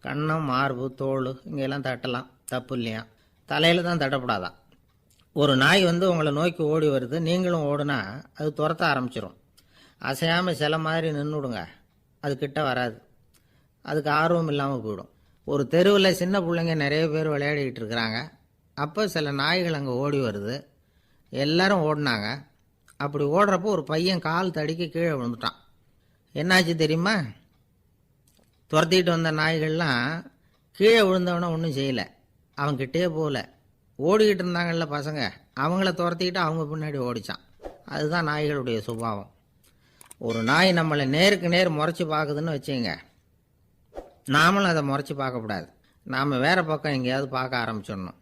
[SPEAKER 1] கன்னம், மார்பு, தோல் இங்கெல்லாம் தட்டலாம், தப்பு இல்லையா? தலையில் தான் தட்டப்படாதான். ஒரு நாய் உங்களை நோக்கி ஓடி வருது, நீங்களும் ஓடுனா அது துரத்த ஆரம்பிச்சிடும். அசையாமல் சில மாதிரி நின்றுடுங்க, அது கிட்ட வராது. அதுக்கு ஆர்வம் இல்லாமல் போயிடும். ஒரு தெருவில் சின்ன பிள்ளைங்க நிறைய பேர் விளையாடிக்கிட்டு இருக்கிறாங்க. அப்போ சில நாய்கள் அங்கே ஓடி வருது. எல்லாரும் ஓடினாங்க. அப்படி ஓடுறப்போ ஒரு பையன் கால் தடிக்க கீழே விழுந்துட்டான். என்னாச்சு தெரியுமா? துரத்திக்கிட்டு வந்த நாய்கள்லாம் கீழே விழுந்தவனை ஒன்றும் செய்யலை, அவன்கிட்டே போகல. ஓடிக்கிட்டு இருந்தாங்கல்ல பசங்க, அவங்கள துரத்திக்கிட்டு அவங்க பின்னாடி ஓடிச்சான். அதுதான் நாய்களுடைய சுபாவம். ஒரு நாய் நம்மளை நேருக்கு நேர் முறைச்சி பார்க்குதுன்னு வச்சுங்க, நாமளும் அதை முறைச்சி பார்க்கக்கூடாது. நாம் வேறு பக்கம் எங்கேயாவது பார்க்க ஆரம்பிச்சிடணும்.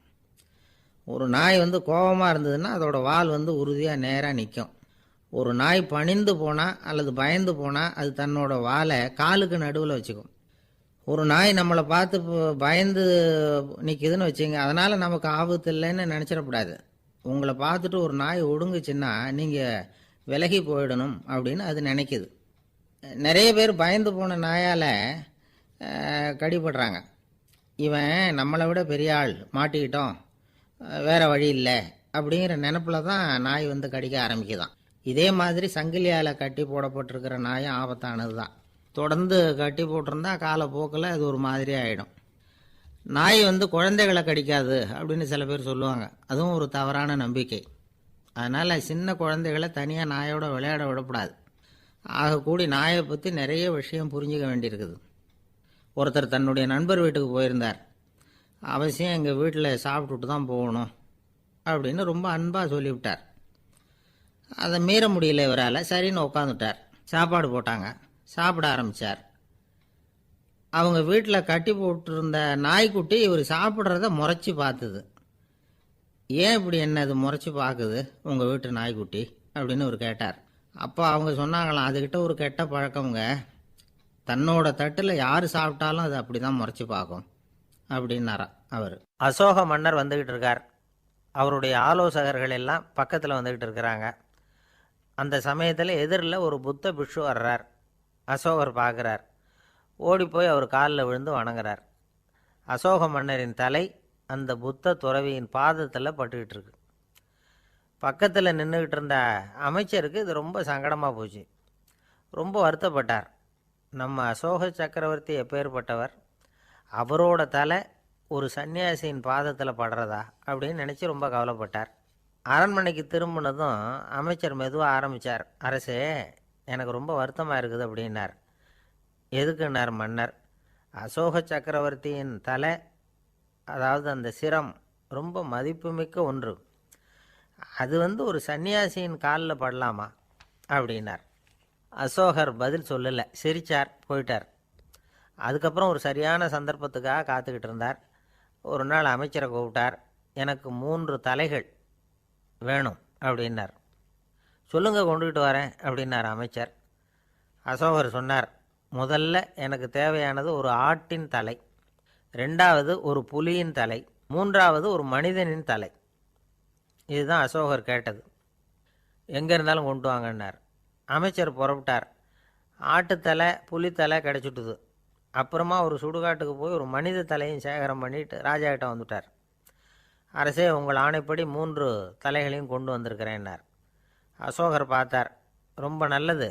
[SPEAKER 1] ஒரு நாய் கோபமாக இருந்ததுன்னா அதோட வால் உறுதியாக நேராக நிற்கும். ஒரு நாய் பணிந்து போனால் அல்லது பயந்து போனால் அது தன்னோட வாலை காலுக்கு நடுவில் வச்சுக்கும். ஒரு நாய் நம்மளை பார்த்து பயந்து நிற்கிதுன்னு வச்சுங்க, அதனால் நமக்கு ஆபத்து இல்லைன்னு நினச்சிடக்கூடாது. உங்களை பார்த்துட்டு ஒரு நாய் ஒடுங்குச்சுன்னா நீங்கள் விலகி போயிடணும் அப்படின்னு அது நினைக்குது. நிறைய பேர் பயந்து போன நாயால் கடிபடுறாங்க. இவன் நம்மளை விட பெரிய ஆள், மாட்டிக்கிட்டோம், வேறு வழி இல்லை அப்படிங்கிற நினப்பில் தான் நாய் கடிக்க ஆரம்பிக்குதான். இதே மாதிரி சங்கிலியால் கட்டி போடப்பட்டிருக்கிற நாயும் ஆபத்தானது தான். தொடர்ந்து கட்டி போட்டிருந்தா காலப்போக்கில் அது ஒரு மாதிரி ஆகிடும். நாய் குழந்தைகளை கடிக்காது அப்படின்னு சில பேர் சொல்லுவாங்க. அதுவும் ஒரு தவறான நம்பிக்கை. அதனால் சின்ன குழந்தைகளை தனியாக நாயோட விளையாட விடக்கூடாது. ஆகக்கூடி நாயை பற்றி நிறைய விஷயம் புரிஞ்சிக்க வேண்டியிருக்குது. ஒருத்தர் தன்னுடைய நண்பர் வீட்டுக்கு போயிருந்தார். அவசியம் எங்கள் வீட்டில் சாப்பிட்டுட்டு தான் போகணும் அப்படின்னு ரொம்ப அன்பாக சொல்லிவிட்டார். அதை மீற முடியல இவரால். சரின்னு உட்காந்துட்டார். சாப்பாடு போட்டாங்க, சாப்பிட ஆரம்பித்தார். அவங்க வீட்டில் கட்டி போட்டிருந்த நாய்க்குட்டி இவர் சாப்பிட்றத முறைச்சி பார்த்துது. ஏன் இப்படி என்ன இது முறைச்சி பார்க்குது உங்கள் வீட்டு நாய்க்குட்டி அப்படின்னு அவர் கேட்டார். அப்போ அவங்க சொன்னாங்களாம், அதுக்கிட்ட ஒரு கெட்ட பழக்கம்ங்க, தன்னோட தட்டில் யார் சாப்பிட்டாலும் அது அப்படி தான் முறைச்சி பார்க்கும் அப்படின்னாரா அவர். அசோக மன்னர் வந்துக்கிட்டு இருக்கார். அவருடைய ஆலோசகர்கள் எல்லாம் பக்கத்தில் வந்துக்கிட்டு இருக்கிறாங்க. அந்த சமயத்தில் எதிரில் ஒரு புத்த பிக்ஷு வர்றார். அசோகர் பார்க்குறார். ஓடி போய் அவர் காலில் விழுந்து வணங்குறார். அசோக மன்னரின் தலை அந்த புத்த துறவியின் பாதத்தில் பட்டுக்கிட்டு இருக்கு. பக்கத்தில் நின்றுக்கிட்டு இருந்த அமைச்சருக்கு இது ரொம்ப சங்கடமாக போச்சு. ரொம்ப வருத்தப்பட்டார். நம்ம அசோக சக்கரவர்த்தி எப்பேற்பட்டவர், அவரோட தலை ஒரு சன்னியாசியின் பாதத்தில் படுறதா அப்படின்னு நினச்சி ரொம்ப கவலைப்பட்டார். அரண்மனைக்கு திரும்பினதும் அமைச்சர் மெதுவாக ஆரம்பித்தார். அரசே, எனக்கு ரொம்ப வருத்தமாக இருக்குது அப்படின்னார். எதுக்குன்னார் மன்னர். அசோக சக்கரவர்த்தியின் தலை, அதாவது அந்த சிரம், ரொம்ப மதிப்புமிக்க ஒன்று. அது ஒரு சன்னியாசியின் காலில் படலாமா அப்படின்னார். அசோகர் பதில் சொல்லலை, சிரித்தார், போயிட்டார். அதுக்கப்புறம் ஒரு சரியான சந்தர்ப்பத்துக்காக காத்துக்கிட்டு இருந்தார். ஒரு நாள் அமைச்சரை கூப்பிட்டார். எனக்கு 3 தலைகள் வேணும் அப்படின்னார். சொல்லுங்க, கொண்டுகிட்டு வரேன் அப்படின்னார் அமைச்சர். அசோகர் சொன்னார், முதல்ல எனக்கு தேவையானது ஒரு ஆட்டின் தலை, 2வது ஒரு புலியின் தலை, 3வது ஒரு மனிதனின் தலை. இதுதான் அசோகர் கேட்டது. எங்கே இருந்தாலும் கொண்டு வாங்கன்னார். அமைச்சர் புறப்பட்டார். ஆட்டுத்தலை, புலித்தலை கிடச்சிட்டுது. அப்புறமா ஒரு சுடுகாட்டுக்கு போய் ஒரு மனித தலையும் சேகரம் பண்ணிட்டு ராஜா கிட்ட வந்துட்டார். அரசே, உங்கள் ஆணைப்படி 3 தலைகளையும் கொண்டு வந்திருக்கிறேன்னார். அசோகர் பார்த்தார். ரொம்ப நல்லது,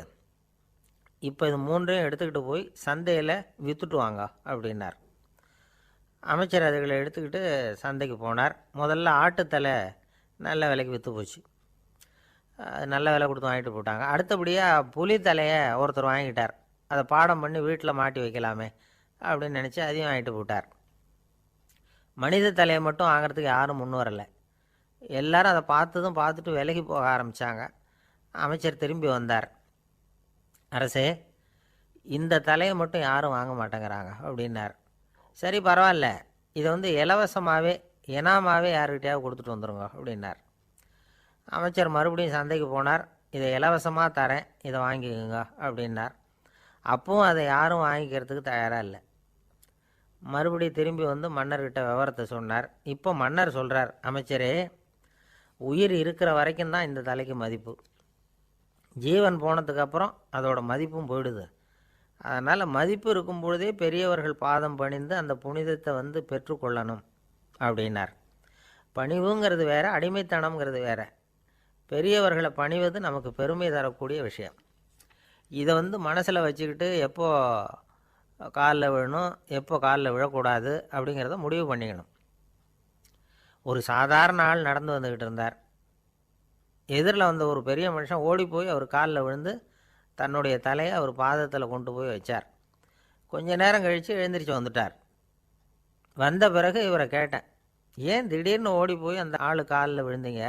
[SPEAKER 1] இப்போ இது 3ஐயும் எடுத்துக்கிட்டு போய் சந்தையில் விற்றுட்டு வாங்க அப்படின்னார். அமைச்சர் அதுகளை எடுத்துக்கிட்டு சந்தைக்கு போனார். முதல்ல ஆட்டுத்தலை நல்ல விலைக்கு விற்று போச்சு. நல்ல விலை கொடுத்து வாங்கிட்டு போட்டாங்க. அடுத்தபடியாக புலி தலையை ஒருத்தர் வாங்கிட்டார். அதை பாடம் பண்ணி வீட்டில் மாட்டி வைக்கலாமே அப்படின்னு நினச்சி அதையும் வாங்கிட்டு போட்டார். மனித தலையை மட்டும் வாங்கிறதுக்கு யாரும் முன் வரலை. எல்லாரும் அதை பார்த்துட்டு விலகி போக ஆரம்பித்தாங்க. அமைச்சர் திரும்பி வந்தார். அரசே, இந்த தலையை மட்டும் யாரும் வாங்க மாட்டேங்கிறாங்க அப்படின்னார். சரி, பரவாயில்ல, இதை இலவசமாகவே இனாமாவே யாருக்கிட்டையாவது கொடுத்துட்டு வந்துடுங்க அப்படின்னார். அமைச்சர் மறுபடியும் சந்தைக்கு போனார். இதை இலவசமாக தரேன், இதை வாங்கிக்கோங்க அப்படின்னார். அப்பவும் அதை யாரும் வாங்கிக்கிறதுக்கு தயாராக இல்லை. மறுபடியும் திரும்பி மன்னர்கிட்ட விவரத்தை சொன்னார். இப்போ மன்னர் சொல்கிறார், அமைச்சரே, உயிர் இருக்கிற வரைக்கும் தான் இந்த தலைக்கு மதிப்பு. ஜீவன் போனதுக்கப்புறம் அதோட மதிப்பும் போயிடுது. அதனால் மதிப்பு இருக்கும் பொழுதே பெரியவர்கள் பாதம் பணிந்து அந்த புனிதத்தை வந்து பெற்றுக்கொள்ளணும் அப்படின்னார். பணிவுங்கிறது வேறு, அடிமைத்தனம்ங்கிறது வேறு. பெரியவர்களை பணிவது நமக்கு பெருமை தரக்கூடிய விஷயம். இதை வந்து மனசில் வச்சுக்கிட்டு எப்போ காலில் விழணும், எப்போ காலில் விழக்கூடாது அப்படிங்கிறத முடிவு பண்ணிக்கணும். ஒரு சாதாரண ஆள் நடந்து வந்துக்கிட்டு இருந்தார். எதிரில் வந்த ஒரு பெரிய மனுஷன் ஓடி போய் அவர் காலில் விழுந்து தன்னுடைய தலையை அவர் பாதத்தில் கொண்டு போய் வச்சார். கொஞ்ச நேரம் கழித்து எழுந்திரிச்சு வந்துட்டார். வந்த பிறகு இவரை கேட்டேன், ஏன் திடீர்னு ஓடி போய் அந்த ஆள் காலில் விழுந்தீங்க,